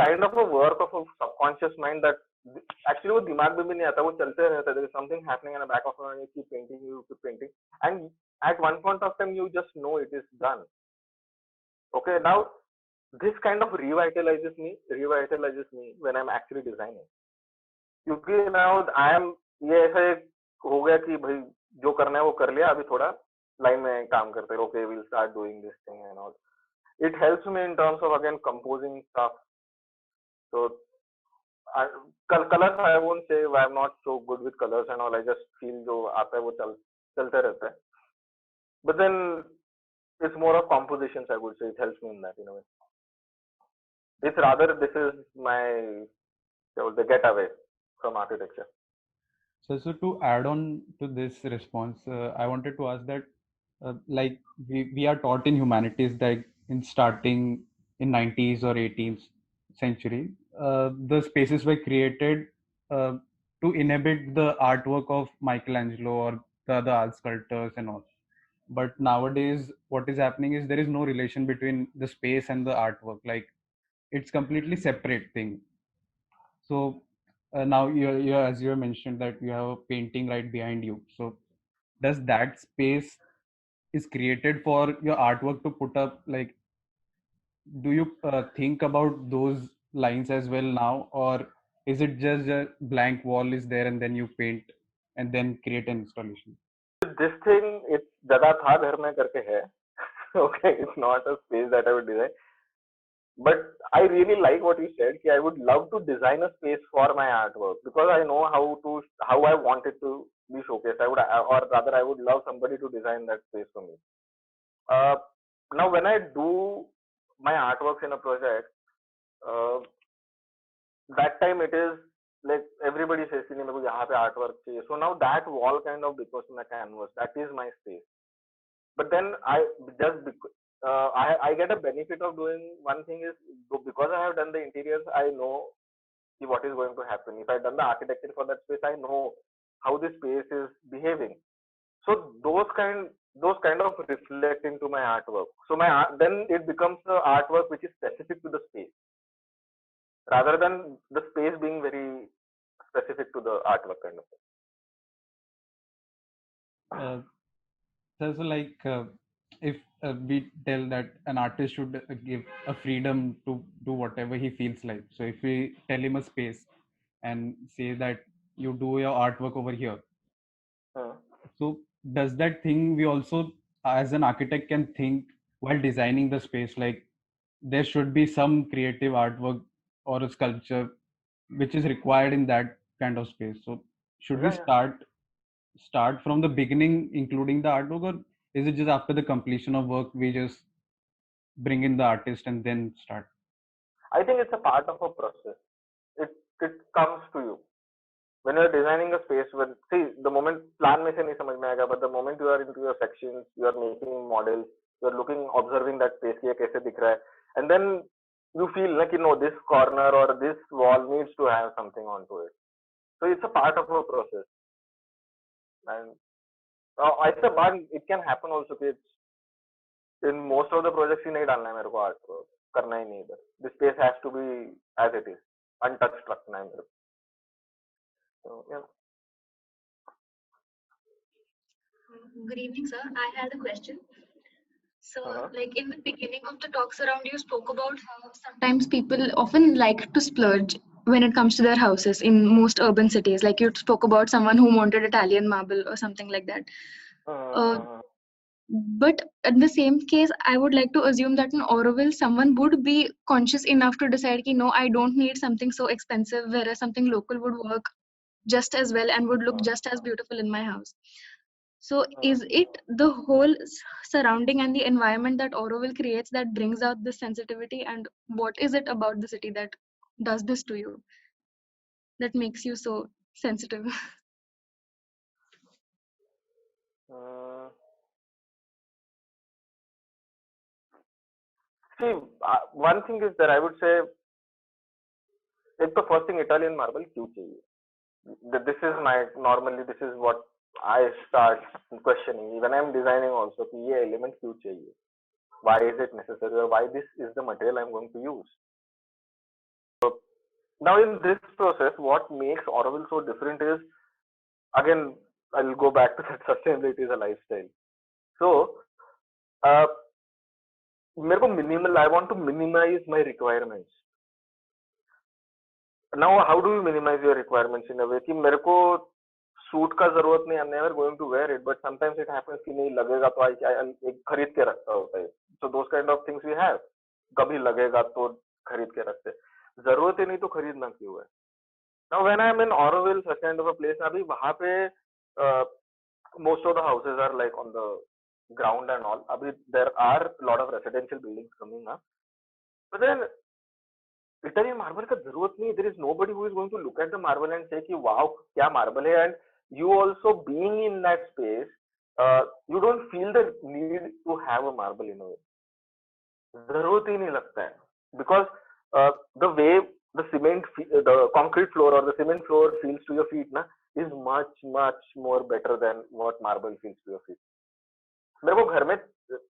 kind of a work of a subconscious mind that actually वो दिमाग में भी नहीं आता, वो चलते रहता है. There is something happening in the back of your mind. You keep painting, and at one point of time you just know it is done. Okay, now this kind of revitalizes me when I'm actually designing. क्योंकि now I am, ये ऐसा हो गया कि भाई जो करना है वो कर लिया, अभी थोड़ा लाइन में काम करते हैं. Okay, we'll start doing this thing and all. It helps me in terms of again composing stuff. So colors, I won't say I'm not so good with colors and all. I just feel जो आता है वो चलते रहता है. But then it's more of compositions, I would say. It helps me in that in a way. It's rather, this is the getaway from architecture. So to add on to this response, I wanted to ask that, like we are taught in humanities that in starting in 90s or 18th century, the spaces were created to inhibit the artwork of Michelangelo or the other art sculptors and all. But nowadays, what is happening is there is no relation between the space and the artwork. Like it's completely separate thing. So now you as you mentioned that you have a painting right behind you. So does that space is created for your artwork to put up? Like, do you think about those lines as well now, or is it just a blank wall is there and then you paint and then create an installation? This thing, it's जगह था घर में करके है. Okay, it's not a space that I would design. but I really like what you said. I would love to design a space for my artwork because I know how I want it to be showcased. Or rather, I would love somebody to design that space for me. Uh, Now, when I do my artworks in a project, uh, that time it is like everybody says, "कि नहीं, मेरे को यहाँ पे artwork चाहिए." So now that wall kind of becomes my canvas. That is my space. But then I get a benefit of doing one thing is because I have done the interiors, I know what is going to happen. If I've done the architecture for that space, I know how the space is behaving. So those kind of reflect into my artwork. So then it becomes the artwork which is specific to the space rather than the space being very specific to the artwork kind of thing. So like if we tell that an artist should give a freedom to do whatever he feels like, so if we tell him a space and say that you do your artwork over here, so does that thing we also as an architect can think while designing the space, like there should be some creative artwork or a sculpture which is required in that kind of space? So should we start from the beginning including the artwork, or is it just after the completion of work we just bring in the artist and then start? I think it's a part of a process. It comes to you when you're designing a space. When see the moment plan में से नहीं समझ में आएगा, but the moment you are into your sections, you are making models, you are observing that space कि ये कैसे दिख रहा है, and then you feel like this corner or this wall needs to have something onto it. So it's a part of a process, and it's a bug. It can happen also. In most of the projects ही नहीं डालना है मेरे को artwork, करना ही नहीं इधर. The space has to be as it is, untouched रखना है मेरे को. So yeah. Good evening, sir. I had a question. So, like in the beginning of the talks around, you spoke about how sometimes people often like to splurge when it comes to their houses in most urban cities. Like you spoke about someone who wanted Italian marble or something like that. But in the same case, I would like to assume that in Auroville, someone would be conscious enough to decide, no, I don't need something so expensive, whereas something local would work just as well and would look just as beautiful in my house. So is it the whole surrounding and the environment that Auroville creates that brings out this sensitivity, and what is it about the city that does this to you, that makes you so sensitive? See, one thing is that I would say, the first thing, Italian marble क्यों चाहिए? This is what I start questioning when I'm designing also. कि ये element क्यों चाहिए? Why is it necessary? Or why this is the material I'm going to use? So now in this process, what makes Auroville so different is, again, I'll go back to that sustainability is a lifestyle. So मेरे को I want to minimize my requirements. Now how do you minimize your requirements in a way कि मेरे को suit का जरूरत नहीं, I'm never going to wear it, but sometimes it happens कि नहीं लगेगा तो एक खरीद के रखता होता है. So those kind of things we have. कभी लगेगा तो खरीद के रखते, जरूरत ही नहीं तो खरीदना क्यों है? Now when I'm in Auroville, such kind of a place, अभी वहाँ पे most of the houses are like on the ground and all. Abhi, there are a lot of residential buildings coming up, but then Italian marble का जरूरत नहीं. There is nobody who is going to look at the marble and say कि wow क्या marble है, and you also being in that space, you don't feel the need to have a marble in a way. जरूरत ही नहीं लगता है, because the way the concrete floor or the cement floor feels to your feet na is much more better than what marble feels to your feet. मेरे को घर में,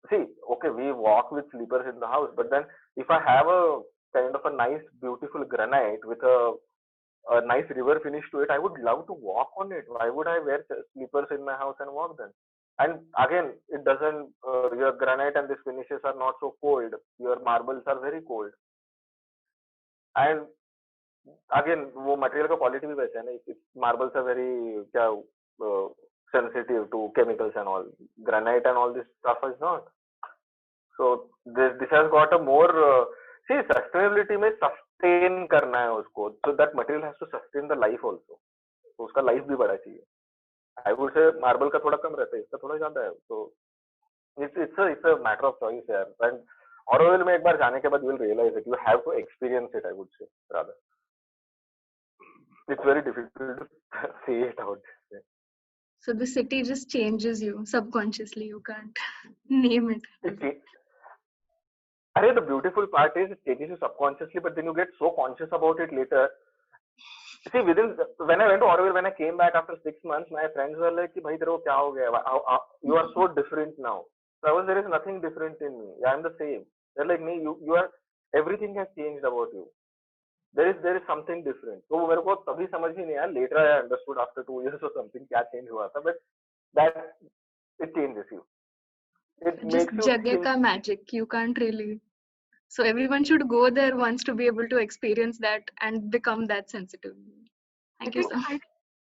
see, okay, we walk with slippers in the house, but then if I have a kind of a nice beautiful granite with a nice river finish to it, I would love to walk on it. Why would I wear slippers in my house and walk then? And again, it doesn't, your granite and these finishes are not so cold. Your marbles are very cold. And again, वो material का quality भी वैसे है ना, marbles are very sensitive to chemicals and all. Granite and all this stuff is not. So this has got a more See, sustainability में sustain करना है उसको, so that material has to sustain the life also. तो उसका life भी बड़ा चाहिए. I would say marble का थोड़ा कम रहता है, इसका थोड़ा ज्यादा है. So it's a matter of choice यार. And Auroville में एक बार जाने के बाद you will realize it. You have to experience it, I would say rather. It's very difficult to say it out. So the city just changes you subconsciously. You can't name it. The beautiful part is it changes you subconsciously, but then you get so conscious about it later. See, when I went to Auroville, when I came back after 6 months, my friends were like, "Bhai, tere ko kya ho gaya? You are so different now." So there is nothing different in me. Yeah, I'm the same. They're like, "Me, you are. Everything has changed about you. There is something different." So मेरे को तभी समझ ही नहीं आया. Later I understood after 2 years or something क्या change हुआ था, but that it changes you. It Just makes you jagah think. ka magic. You can't really. So everyone should go there once to be able to experience that and become that sensitive. Thank you, sir.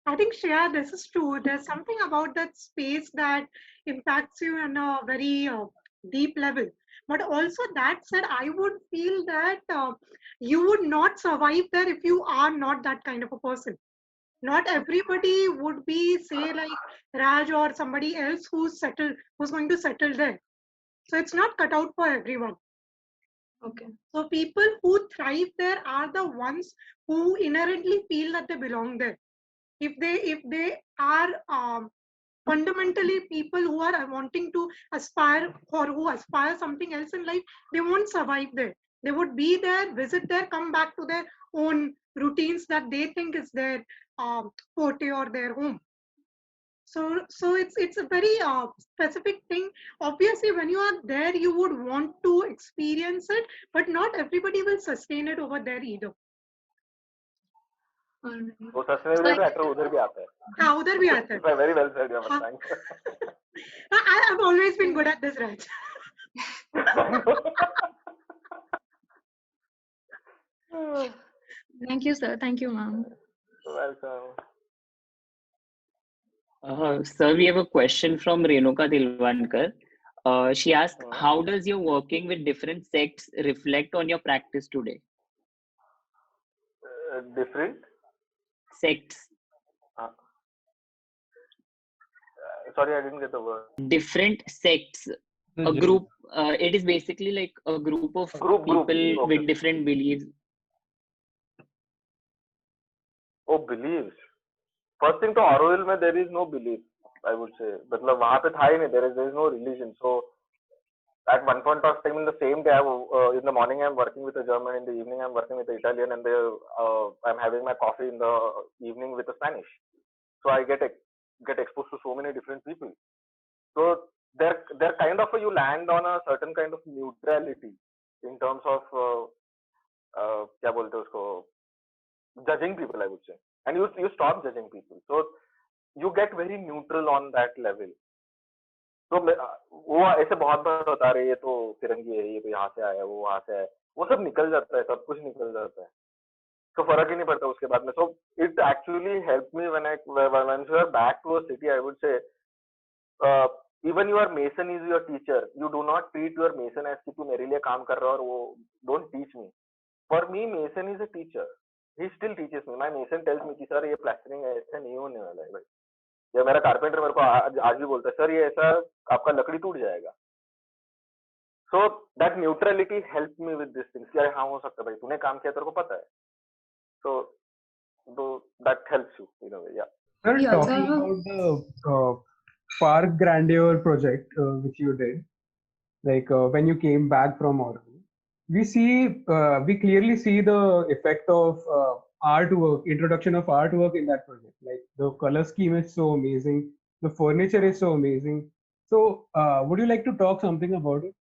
I think, Shreya, this is true. There's something about that space that impacts you on a very deep level. But also, that said, I would feel that you would not survive there if you are not that kind of a person. Not everybody would be, say, like Raj or somebody else who's going to settle there. So it's not cut out for everyone. Okay. So people who thrive there are the ones who inherently feel that they belong there. If they are fundamentally people who are wanting to aspire or who aspire something else in life, they won't survive there. They would be there, visit there, come back to their own routines that they think is their forte or their home. So it's a very specific thing. Obviously, when you are there, you would want to experience it, but not everybody will sustain it over there either. वो sustainability factor उधर भी आता है. हाँ, उधर भी आता है. Very well said, Yaman. Thanks. I've always been good at this, Raj. Thank you, sir. Thank you, ma'am. Welcome. Sir, we have a question from Renuka Dilwankar. She asked, how does your working with different sects reflect on your practice today? Different? Sects. Sorry, I didn't get the word. Different sects. A group. It is basically like a group of people Okay. with different beliefs. Oh, beliefs. First thing, to Auroville में there is no belief, I would say. मतलब वहाँ पे था ही नहीं. There is no religion. So at one point of time in the same day, in the morning I'm working with a German, in the evening I'm working with an Italian, and I'm having my coffee in the evening with a Spanish. So I get exposed to so many different people. So they're kind of you land on a certain kind of neutrality in terms of क्या बोलते हैं उसको, judging people, I would say, and you stop judging people. So you get very neutral on that level. तो वो ऐसे बहुत बार होता रहे, ये तो फिरंगी है, ये तो यहाँ से आया, वो वहाँ से आया, वो सब निकल जाता है, सब कुछ निकल जाता है, तो फर्क ही नहीं पड़ता उसके बाद में. So it actually helped me when you are back to a city, I would say, even your mason is your teacher. You do not treat your mason as कि तू मेरे लिए काम कर रहा है और वो don't teach me. For me, mason is a teacher. He still teaches me. My mason tells me कि सर ये प्लास्टरिंग ऐसा नहीं होने वाला है भाई. या मेरा कारपेंटर मेरे को आज भी बोलता है, सर ये ऐसा आपका लकड़ी टूट जाएगा. So that neutrality helped me with these things. कि अरे हाँ हो सकता है भाई, तूने काम किया तेरे को पता है. So that helps you in a way. Yeah. Sir, talking about the Park Grandeur project which you did, like when you came back from Auroville, we clearly see the effect of artwork, introduction of artwork in that project. Like the color scheme is so amazing, the furniture is so amazing. So would you like to talk something about it?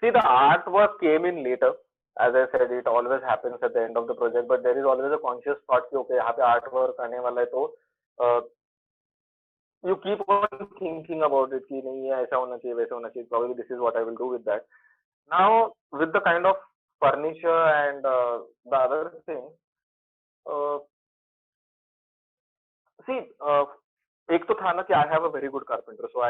See, the artwork came in later. As I said, it always happens at the end of the project, but there is always a conscious thought कि okay, यहाँ पे artwork आने वाला है, तो you keep on thinking about it कि नहीं ये ऐसा होना चाहिए, वैसा होना चाहिए. Probably this is what I will do with that. Now with the kind of furniture and the other thing, see, एक तो था ना कि I have a very good carpenter, so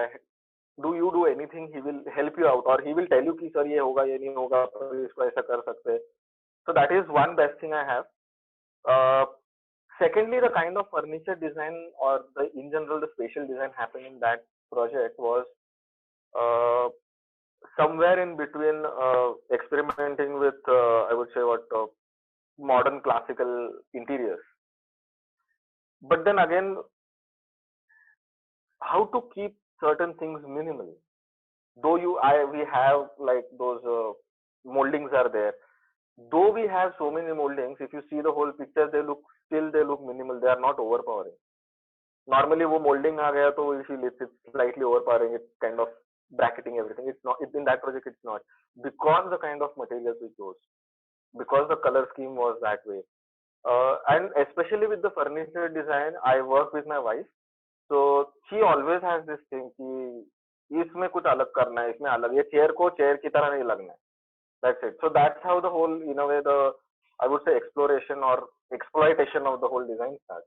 do you do anything, he will help you out, or he will tell you कि sir ये होगा ये नहीं होगा, इसको ऐसा कर सकते हैं. So that is one best thing I have. Secondly, the kind of furniture design or in general the spatial design happening in that project was somewhere in between experimenting with I would say modern classical interiors. But then again, how to keep certain things minimal. Though we have like those moldings are there. Though we have so many moldings, if you see the whole picture, they look minimal. They are not overpowering. Normally, वो molding आ गया तो it's slightly overpowering. It's kind of bracketing everything. It's not. In that project, it's not, because the kind of materials we chose, because the color scheme was that way, and especially with the furniture design, I work with my wife. So she always has this thing कि इसमें कुछ अलग करना है, इसमें अलग, ये chair को चेयर की तरह नहीं लगना है. That's it. So that's how the whole, in a way, I would say exploration or exploitation of the whole design starts.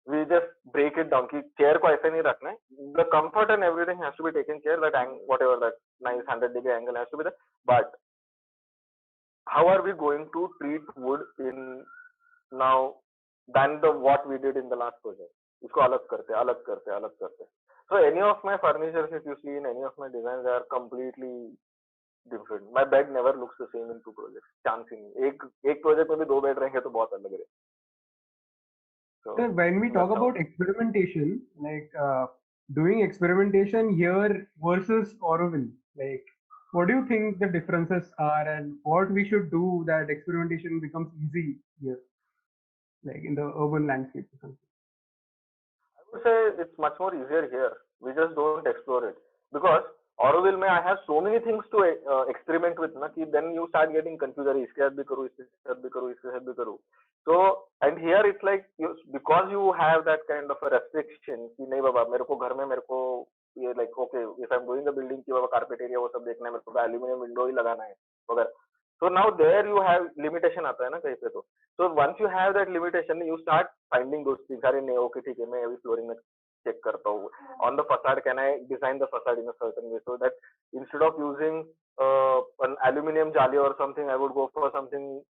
We just break it down कि chair को ऐसे नहीं रखना है. The comfort and everything has to be taken care. That whatever that nice 100-degree angle has to be there. But how are we going to treat wood in now than what we did in the last project? इसको अलग करते, अलग करते, अलग करते. So any of my furniture, if you see in any of my designs, they are completely different. My bed never looks the same in two projects. Chance ही नहीं. एक project में भी दो bed रहेंगे तो बहुत अलग रहेगा. So when we talk about experimentation, like doing experimentation here versus Auroville, like what do you think the differences are, and what we should do that experimentation becomes easy here, like in the urban landscape or something? I would say it's much more easier here. We just don't explore it, because Auroville में I have so many things to experiment with ना कि then you start getting confused. अरे इसके साथ भी करूँ, इसके साथ भी करूँ, इसके साथ भी करूँ. So and here it's like because you have that kind of a restriction कि नहीं बाबा मेरे को घर में मेरे को ये like okay if I'm doing the building कि बाबा carpet area वो सब देखना है, मेरे को aluminium window ही लगाना है वगैरह. So now there you have limitation आता है ना कहीं पे तो. So once you have that limitation, you start finding those things. अरे नहीं okay ठीक है मैं अभी flooring में check करता हूँ. On the facade, can I design the facade in a certain way so that instead of using an aluminium jali or something, I would go for something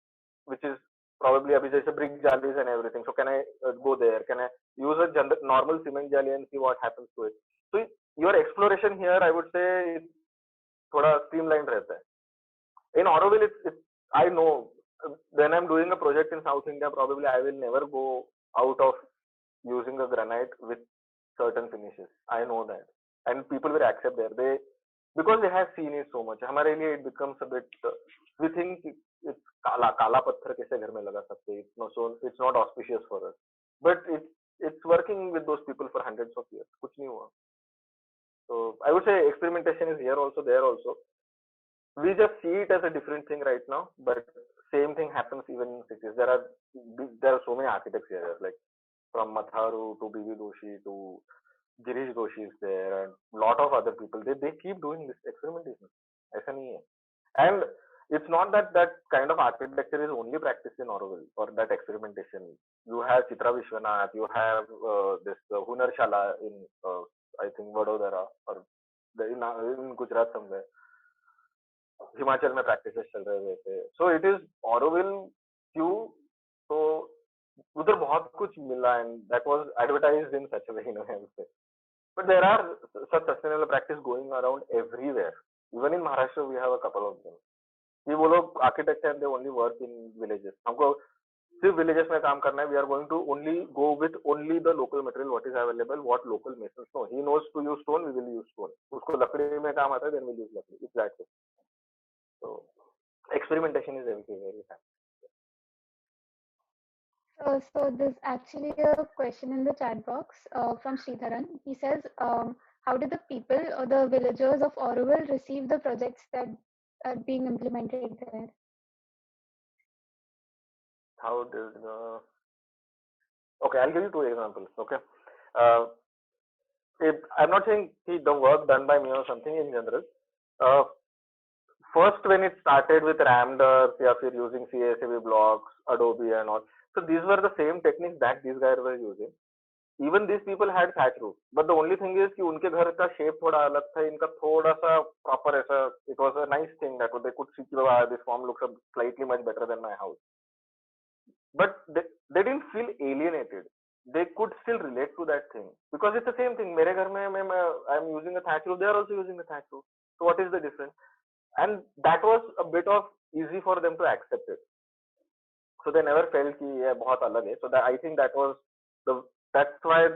which is probably abhi jaise brick jalis and everything. So can I go there? Can I use a normal cement jali and see what happens to it? So your exploration here, I would say, thoda streamlined रहता है. In Auroville, I know when I'm doing a project in South India, probably I will never go out of using a granite with certain finishes. I know that, and people will accept there. Because they have seen it so much. हमारे लिए it becomes a bit. We think it's काला पत्थर कैसे घर में लगा सकते हैं. It's not auspicious for us. But it's working with those people for hundreds of years. कुछ नहीं हुआ. So I would say experimentation is here also, there also. We just see it as a different thing right now, but same thing happens even in cities. There are so many architects here, like from Matharu to B.V. Doshi to Girish Doshi is there, and lot of other people. They keep doing this experimentation. ऐसा नहीं है. And it's not that kind of architecture is only practiced in Auroville or that experimentation. You have Chitra Vishwanath, you have this Hunarshala in I think Vadodara or in Gujarat somewhere. Himachal में practices चल रहे थे. So it is Auroville क्यों तो उधर बहुत कुछ मिला, and that was advertised in such a way, But there are such sustainable practice going around everywhere. Even in Maharashtra, we have a couple of them. ये वो लोग architects and they only work in villages. हमको सिर्फ villages में काम करना है. We are going to only go with only the local material, what is available, what local masons know. He knows to use stone, we will use stone. उसको लकड़ी में काम आता है, then we'll use लकड़ी. It's that way. So experimentation is everywhere. So there's actually a question in the chat box from Sridharan. He says, how did the people or the villagers of Auroville receive the projects that are being implemented there? How did okay, I'll give you two examples. Okay, I'm not saying the work done by me or something in general. First, when it started with Ramders, using CSAV blocks, Adobe and all, so these were the same techniques that these guys were using. even these people had thatch roof, but the only thing is कि उनके घर का shape थोड़ा अलग था, इनका थोड़ा सा proper ऐसा. It was a nice thing that they could see कि this farm looks slightly much better than my house, but they didn't feel alienated. They could still relate to that thing because it's the same thing. मेरे घर में I'm using a thatch roof, they are also using a thatch roof. So what is the difference? And that was a bit of easy for them to accept it. So they never felt कि ये बहुत अलग है. So that I think that's why.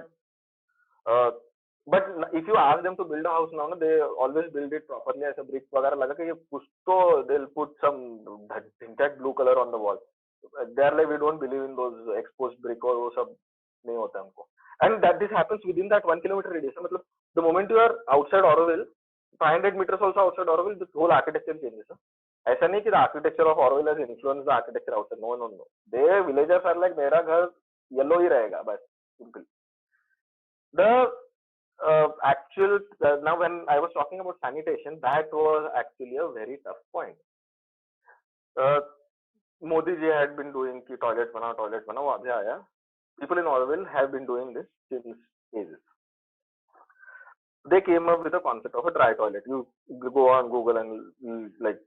But if you ask them to build a house now, they always build it properly as a brick वगैरह लगा के ये कुछ तो they'll put some tinted blue color on the wall. They're like, we don't believe in those exposed brick और वो सब नहीं होता हमको. And that this happens within that 1 kilometer radius. मतलब the moment you are outside Auroville, 500 meters also outside Auroville, the whole architecture changes. ऐसा नहीं कि the architecture of Auroville has influenced the architecture outside. No. Their villagers are like मेरा घर yellow ही रहेगा बस, simple. The actual now when I was talking about sanitation, that was actually a very tough point. Modi ji had been doing ki toilet banao, वो अभी आया. People in Auroville have been doing this since ages. They came up with the concept of a dry toilet. You go on Google and like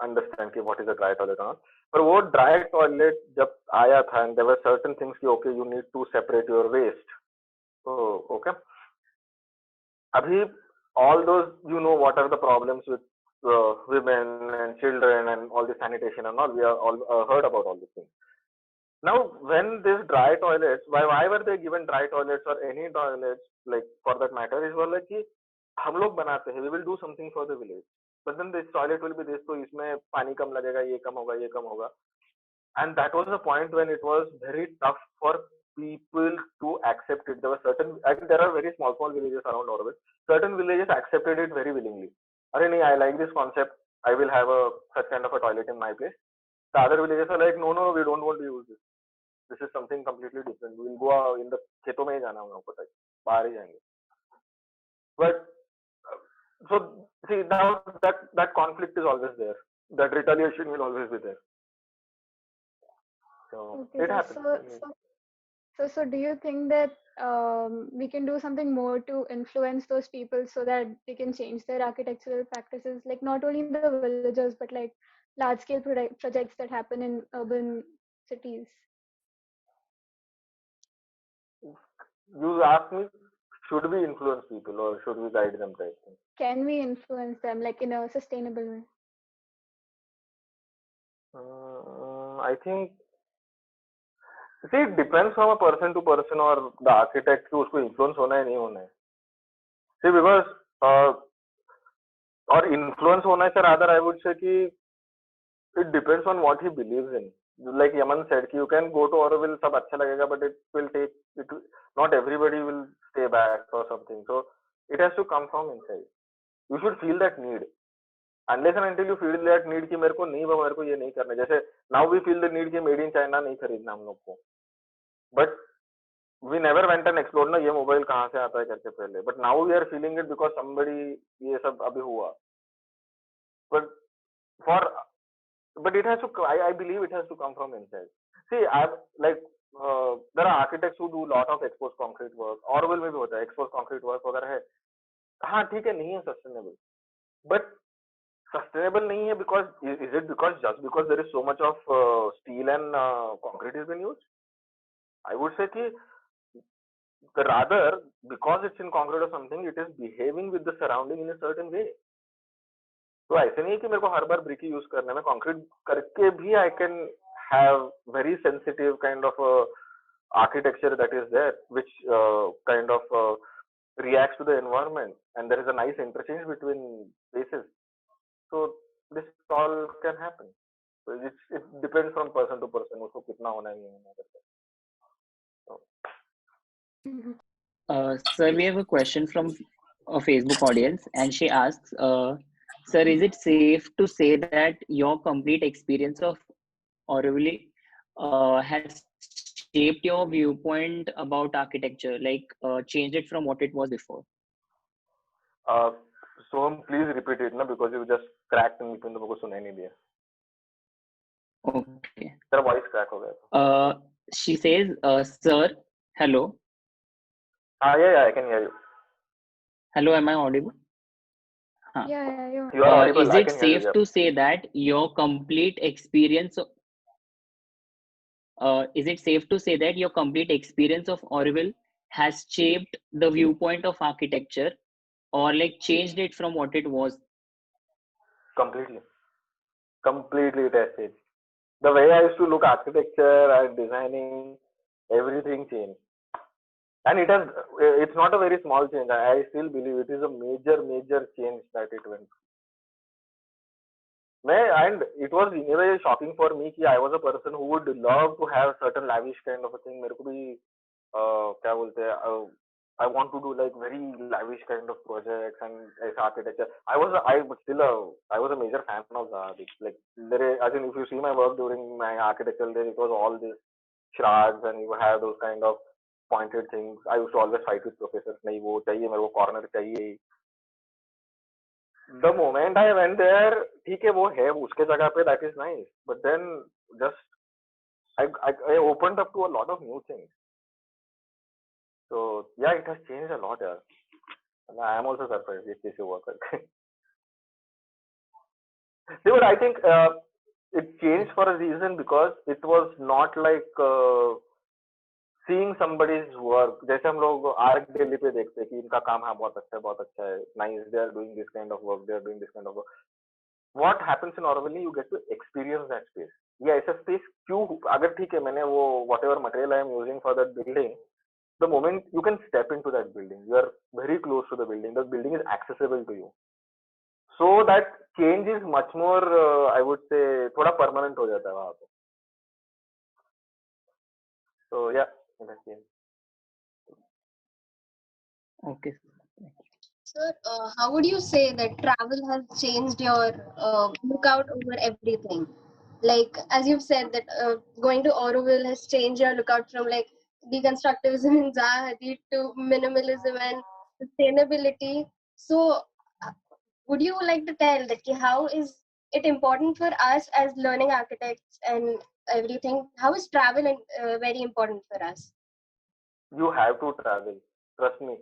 understand what is a dry toilet or not. But वो dry toilet जब आया था, and there were certain things कि okay, you need to separate your waste. So okay. Abhi all those, you know what are the problems with women and children and all the sanitation and all. We are all heard about all these things. Now, when these dry toilets, why were they given dry toilets or any toilets, like for that matter, is like कि हम लोग बनाते हैं, we will do something for the village. But then this toilet will be this, तो इसमें पानी कम लगेगा, ये कम होगा. And that was the point when it was very tough for people to accept it. There were there are very small villages around Auroville. Certain villages accepted it very willingly. I like this concept. I will have such kind of a toilet in my place. The other villages are like, no, we don't want to use this. This is something completely different. We will go in the खेतों में ही जाना हम लोग को, बाहर ही जाएंगे. But so see, now that conflict is always there. That retaliation will always be there. So Okay, it happens. So do you think that we can do something more to influence those people so that they can change their architectural practices, like not only in the villages, but like large-scale projects that happen in urban cities? You asked me, should we influence people or should we guide them type thing? Can we influence them like in a sustainable way? I think, see, it depends from a person to person or the architect कि उसको influence होना है नहीं होना है. See, because or influence होना है, sir, rather I would say कि it depends on what he believes in. Like Yaman said, you can go to Auroville, सब अच्छा लगेगा, but it will take not everybody will stay back or something. So it has to come from inside. You should feel that need. Unless and until you feel that need कि मेरे को ये नहीं करना. जैसे now we feel the need कि made in China नहीं खरीदना हम लोग को. But we never went and explored ना ये मोबाइल कहाँ से आता है करके पहले. But now we are feeling it because somebody ये सब अभी हुआ. But it has to. I believe it has to come from inside. See, there are architects who do a lot of exposed concrete work. Auroville में भी होता है exposed concrete work वगैरह है. हाँ ठीक है, नहीं है sustainable. But sustainable नहीं है because is it just because there is so much of steel and concrete has been used? I would say कि rather because it's in concrete or something, it is behaving with the surrounding in a certain way. तो ऐसे नहीं कि मेरे को हर बार brick ही use करना है. मैं कंक्रीट करके भी I can have very sensitive kind of architecture that is there, which kind of reacts to the environment, and there is a nice interchange between spaces. So this all can happen. So it depends from person to person. उसको कितना होना है नहीं होना करके. Sir, we have a question from a Facebook audience, and she asks, sir, is it safe to say that your complete experience of Auroville has shaped your viewpoint about architecture, like changed it from what it was before? So please repeat it, na, because you just cracked in between. तो सुनाई नहीं दिया. Okay. तेरा voice crack हो गया. She says, sir, hello. Yeah, I can hear you. Hello, am I audible? Yeah, you're You are audible. Is I it can hear you. safe Yeah. to say that your complete experience is it safe to say that your complete experience of Orville has shaped the viewpoint of architecture or like changed it from what it was? Completely. Completely it has changed. The way I used to look architecture and designing, everything changed. And it has, it's not a very small change. I still believe it is a major change that it went. And it was in a way shocking for me कि I was a person who would love to have certain lavish kind of a thing. मेरे को भी क्या बोलते हैं I want to do like very lavish kind of projects and as architecture. I was a major fan of that. Like as in if you see my work during my architectural days, it was all this charades and you have those kind of pointed things. I used to always fight with professors. नहीं वो चाहिए मेरे को corner चाहिए. The moment I went there, ठीक है वो है उसके जगह पे that is nice. But then just I opened up to a lot of new things. So yeah, it has changed a lot. Yeah, and I am also surprised if this work. See, but I think it changed for a reason because it was not like seeing somebody's work. जैसे हम लोग arc daily पे देखते हैं कि इनका काम हाँ बहुत अच्छा है, nice, they are doing this kind of work, they are doing this kind of work. What happens in Auroville, you get to experience that space. ये ऐसा space क्यों अगर ठीक है मैंने वो whatever material I am using for that building, the moment you can step into that building, you are very close to the building is accessible to you. So that change is much more, I would say, थोड़ा permanent हो जाता है वहाँ पे. So yeah, it has changed. Okay. Sir, how would you say that travel has changed your lookout over everything? Like, as you've said, that going to Auroville has changed your lookout from like deconstructivism in Zaha Hadid to minimalism and sustainability. So, uh, would you like to tell that how is it important for us as learning architects and everything? How is travel very important for us? You have to travel. Trust me.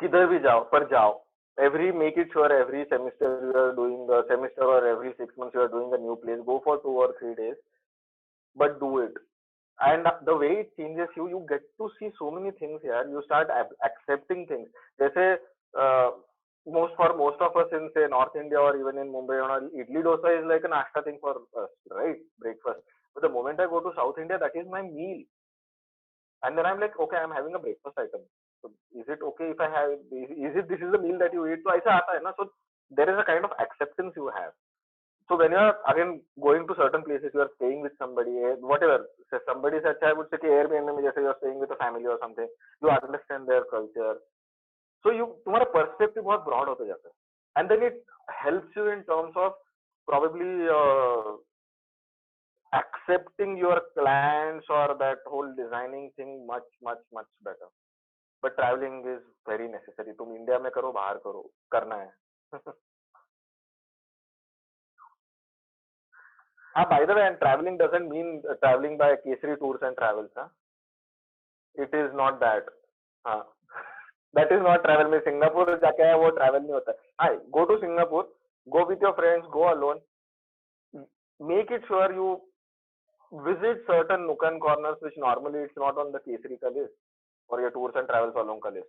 किधर भी जाओ पर जाओ. Make it sure every semester you are doing a semester or every 6 months you are doing a new place. Go for 2 or 3 days, but do it. And the way it changes you, you get to see so many things here. You start accepting things. जैसे most of us in say North India or even in Mumbai, idli dosa is like a nashta thing for us, right? Breakfast. But the moment I go to South India, that is my meal. And then I'm like, okay, I'm having a breakfast item. So is it okay if I have? This is the meal that you eat? So ऐसा आता है ना. So there is a kind of acceptance you have. So when you are again going to certain places, you are staying with somebody, whatever. So somebody said, I would say कि Airbnb में जैसे you are staying with a family or something, you understand their culture. So तुम्हारा perspective बहुत broad होते जाता है. And then it helps you in terms of probably accepting your clients or that whole designing thing much better. But traveling is very necessary. तुम India में करो बाहर करो करना है. By the way, and traveling doesn't mean traveling by Kesari Tours and Travels. Huh? It is not that. That is not travel. में Singapore जाके आया वो travel नहीं होता. Hi, go to Singapore, go with your friends, go alone. Make it sure you visit certain nook and corners which normally it's not on the Kesari ka list or your tours and travels along ka list.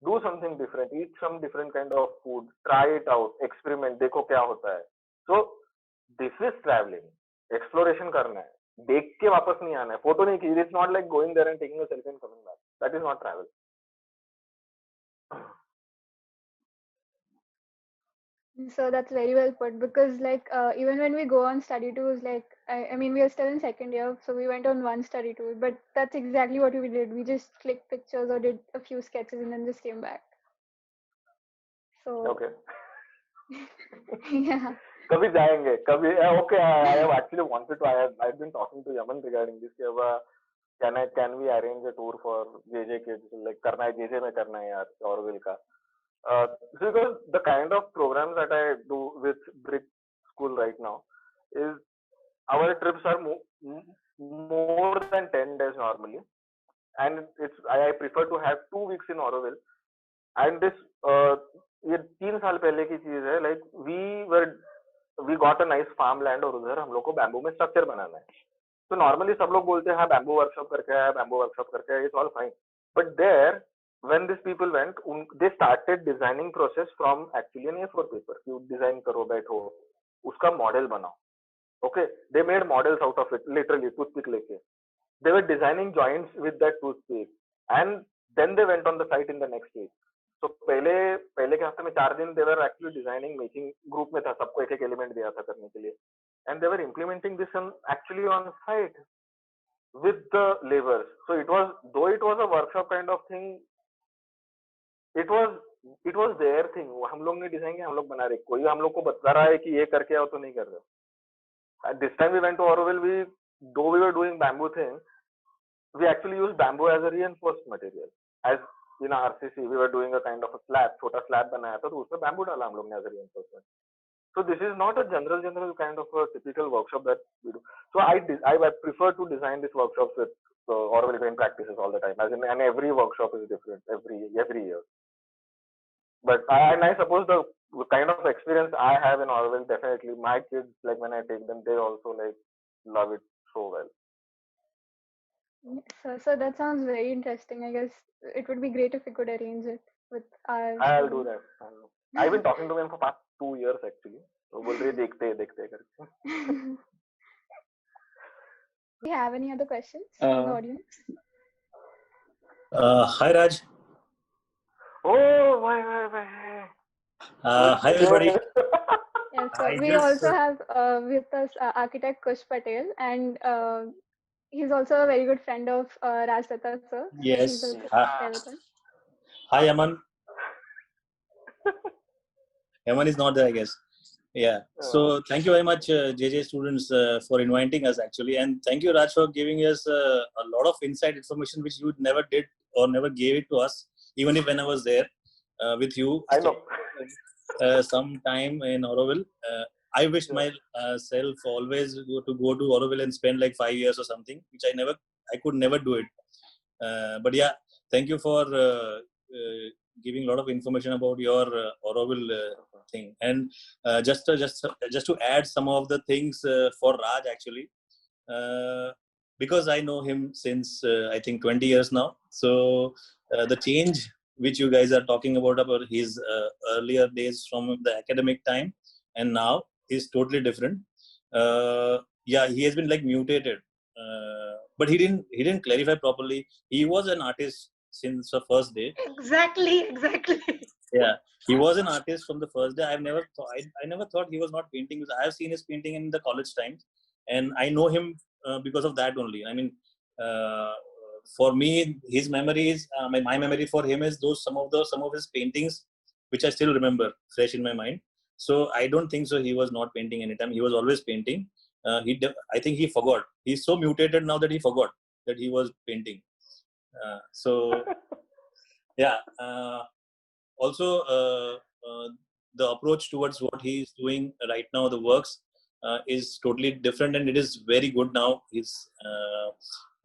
Do something different. Eat some different kind of food. Try it out. Experiment. देखो क्या होता है. So this is traveling. Exploration करना है. देख के वापस नहीं आना है. फोटो नहीं की. It's not like going there and taking a selfie and coming back. That is not travel. So that's very well put, because like even when we go on study tours, like I mean we are still in second year, so we went on one study tour, but that's exactly what we did. We just clicked pictures or did a few sketches and then just came back. So Okay. yeah. कभी जाएंगे कभी. Okay, I have actually wanted to. I've been talking to Yaman regarding this. Can we arrange a tour for JJ kids? Like करना है JJ में करना है यार Auroville का. So because the kind of programs that I do with Brick School right now is our trips are more than 10 days normally, and I prefer to have 2 weeks in Auroville. And this ये 3 साल पहले की चीज है. Like we got a nice farmland और उधर हम लोग को बैम्बू में स्ट्रक्चर बनाना है. तो नॉर्मली सब लोग बोलते हैं हाँ बैम्बू वर्कशॉप करके आया, बैम्बू वर्कशॉप करके आया, it's all fine. But there when these people went, they started designing process from actually an A4 paper. You design करो, बैठो, उसका मॉडल बनाओ. Okay, they made models out of it, literally toothpick लेके. They were designing joints with that toothpick, and then they went on the site in the next week. So पहले के हफ्ते में 4 दिन they were actually designing, making, group में था, सबको एक एलिमेंट दिया था करने के लिए, and they were implementing this actually on site with the laborers. So it was, though it was a workshop kind of thing, it was their thing. हम लोग ने डिजाइन किया, हम लोग बना रहे, कोई हम लोग को बता रहा है कि ये करके आओ तो नहीं कर रहे. At this time we went to Auroville, though we were doing bamboo thing, we actually used bamboo as a reinforced material. As in RCC, we were doing a kind of a slab, छोटा slab बनाया था, तो उसमें bamboo डाला हम लोग ने as a reinforcement. So this is not a general kind of a typical workshop that we do. So I prefer to design these workshops with Auroville grain practices all the time. As in, and every workshop is different every year. But I suppose the kind of experience I have in Auroville, definitely my kids, like when I take them, they also like love it so well. So that sounds very interesting. I guess it would be great if we could arrange it with our. I'll do that. I've been talking to them for past 2 years actually. So बोल रही देखते करके. Do you have any other questions from the audience? Hi Raj. Oh, why. Hi everybody. Yes, so we also have with us architect Kush Patel, and he's also a very good friend of Raj Datta sir. Yes. Hi Aman. Aman is not there, I guess. Yeah. So thank you very much, JJ students, for inviting us actually, and thank you Raj for giving us a lot of inside information which you never did or never gave it to us, even if when I was there with you. I know. Some time in Auroville. I wished myself always to go to Auroville and spend like 5 years or something, which I could never do it. But yeah, thank you for giving a lot of information about your Auroville thing. And just to add some of the things for Raj actually, because I know him since I think 20 years now. So the change which you guys are talking about his earlier days from the academic time and now is totally different. Yeah, he has been like mutated, but he didn't clarify properly. He was an artist since the first day. Exactly. Yeah, he was an artist from the first day. I never thought he was not painting. I have seen his painting in the college times, and I know him because of that only. I mean, for me, his memories, my memory for him is some of his paintings, which I still remember fresh in my mind. So I don't think so. He was not painting anytime. He was always painting. I think he forgot. He's so mutated now that he forgot that he was painting. So yeah. Also, the approach towards what he is doing right now, the works, is totally different, and it is very good now.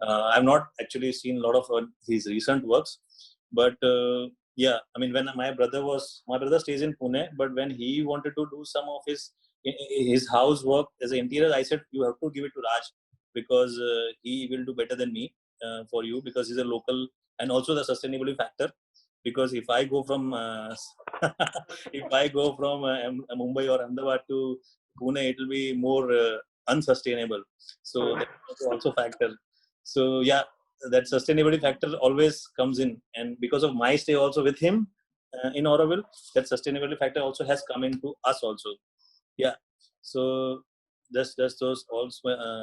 I've not actually seen a lot of his recent works, but yeah, I mean, when my brother stays in Pune, but when he wanted to do some of his house work as an interior, I said you have to give it to Raj because he will do better than me for you, because he's a local, and also the sustainability factor. Because if I go from Mumbai or Ahmedabad to Pune, it will be more unsustainable. So that's also a factor. So yeah, that sustainability factor always comes in, and because of my stay also with him in Auroville, that sustainability factor also has come into us also. Yeah. So just those all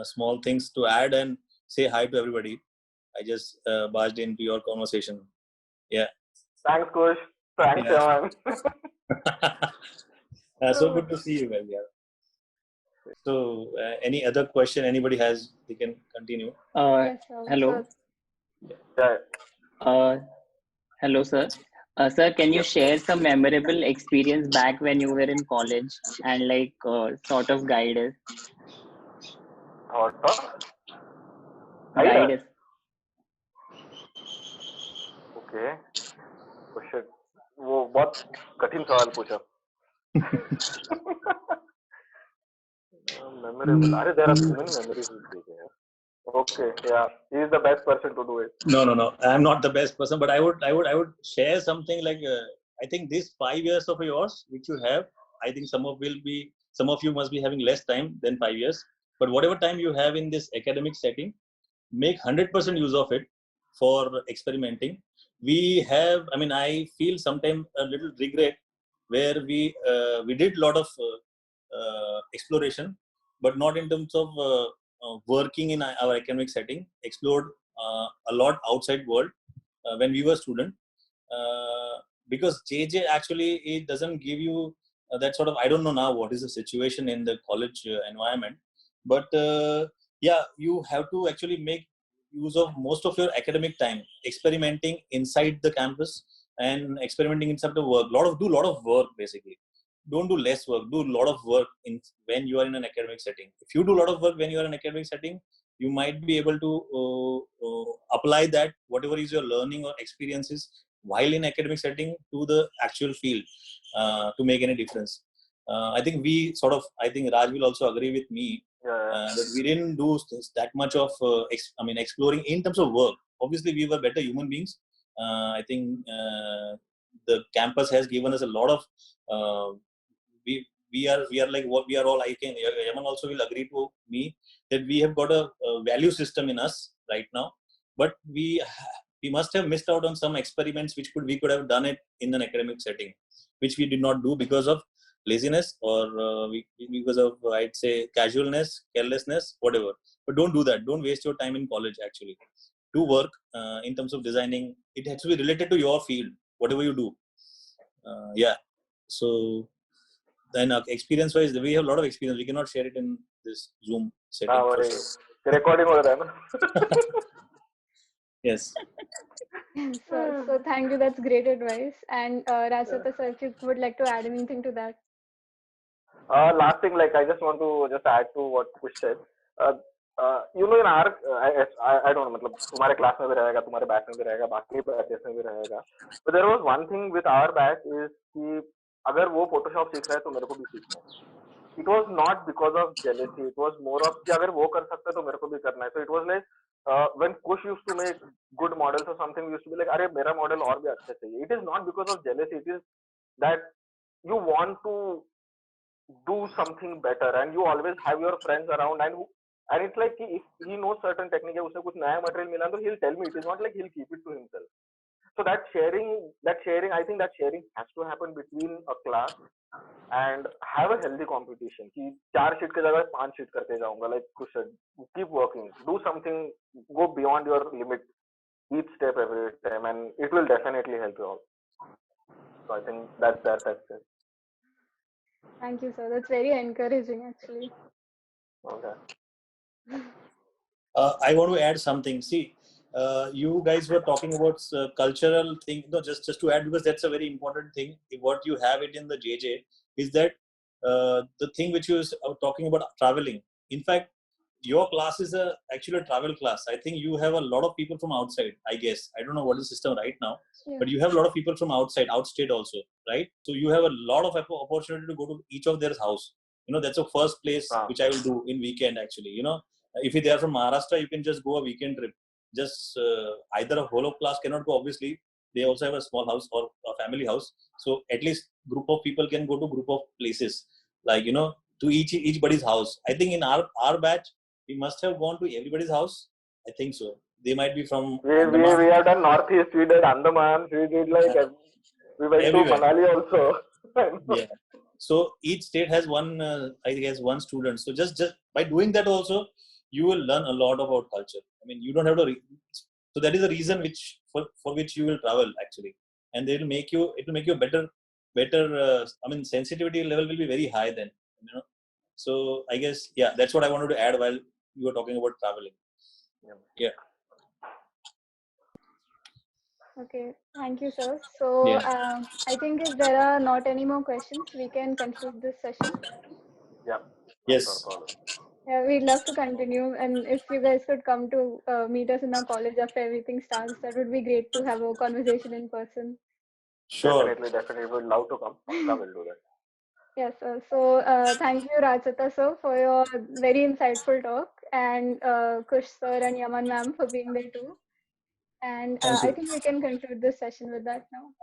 small things to add and say hi to everybody. I just barged into your conversation. Yeah. Thanks, Kush. Thanks, Yaman. So good to see you guys. Yeah. So, any other question anybody has, they can continue. Hello. Yeah. Hello, sir. Sir, can you share some memorable experience back when you were in college and like sort of guide us? Guide us. Okay question, वो बहुत कठिन सवाल पूछा. Memorable. Are there are too many memories with JJ. Okay, yeah, he is the best person to do it. No. I'm not the best person, but I would share something like I think these 5 years of yours which you have, I think some of you must be having less time than 5 years, but whatever time you have in this academic setting, make 100% use of it for experimenting. We have, I mean, I feel sometimes a little regret where we did a lot of exploration, but not in terms of working in our academic setting. Explored a lot outside world when we were student, because JJ actually it doesn't give you that sort of, I don't know now what is the situation in the college environment, but yeah, you have to actually make use of most of your academic time experimenting inside the campus and experimenting inside the work. Do a lot of work basically. Don't do less work. Do a lot of work when you are in an academic setting. If you do a lot of work when you are in an academic setting, you might be able to apply that whatever is your learning or experiences while in academic setting to the actual field to make any difference. I think I think Raj will also agree with me that we didn't do that much of exploring in terms of work. Obviously we were better human beings. I think the campus has given us a lot of we are like what we are all. I think Yaman also will agree to me that we have got a value system in us right now, but we must have missed out on some experiments which we could have done it in an academic setting, which we did not do because of laziness or because of I'd say casualness, carelessness, whatever. But don't do that. Don't waste your time in college. Actually, do work in terms of designing. It has to be related to your field, whatever you do. Yeah. So then experience wise, we have a lot of experience. We cannot share it in this Zoom setting. For sure. Recording हो रहा है ना? Yes. So thank you. That's great advice. And Rajtata sir, if you would like to add anything to that. Last thing, like I just want to just add to what Kush said. You know, in our I don't know, मतलब तुम्हारे class में भी रहेगा, तुम्हारे batch में भी रहेगा, बाकी बैचेस में भी रहेगा. But there was one thing with our batch is कि अगर वो Photoshop सीख रहा है तो मेरे को भी सीखना है. It was not because of jealousy. It was more of कि अगर वो कर सकता है तो मेरे को भी करना है. So it was like when Kush used to make good models or something, we used to be like, अरे मेरा model और भी अच्छा चाहिए. It is not because of jealousy. It is that you want to do something better and you always have your friends around and it's like if he knows certain technique है, उसने कुछ नया material मिला तो he'll tell me. It is not like he'll keep it to himself. So that sharing, I think that sharing has to happen between a class and have a healthy competition. कि 4 sheet के जगह 5 sheet करके जाऊंगा. Like Kush said, keep working, do something, go beyond your limit each step every time, and it will definitely help you all. So I think that's it. Thank you, sir. That's very encouraging, actually. Okay. I want to add something. See, you guys were talking about cultural thing. No, just to add, because that's a very important thing. What you have it in the JJ is that the thing which you are talking about traveling. In fact, your class is actually a travel class. I think you have a lot of people from outside. I guess I don't know what is the system right now, but you have a lot of people from outstate also, right? So you have a lot of opportunity to go to each of their house. You know, that's the first place which I will do in weekend. Actually, you know, if they are from Maharashtra, you can just go a weekend trip. Just either a whole of class cannot go. Obviously, they also have a small house or a family house. So at least group of people can go to group of places, like, you know, to each buddy's house. I think in our batch, we must have gone to everybody's house. I think so. They might be from we have done Northeast, we did Andaman, we did like we went everywhere. To Manali also. Yeah. So each state has one, I guess, one student. So just by doing that also, you will learn a lot about culture. I mean, you don't have to. So that is the reason for which you will travel actually, and it will make you better. I mean, sensitivity level will be very high then. You know. So I guess that's what I wanted to add while you were talking about traveling. Yeah. Okay, thank you, sir. So I think if there are not any more questions, we can conclude this session. Yeah. Yes. Yeah, we'd love to continue. And if you guys could come to meet us in our college after everything starts, that would be great to have a conversation in person. Sure. Definitely. We'd love to come. We'll do that. Yes, sir. So thank you, Rajata sir, for your very insightful talk, and Kush sir and Yaman ma'am for being there too. And Thank I you. think we can conclude this session with that now.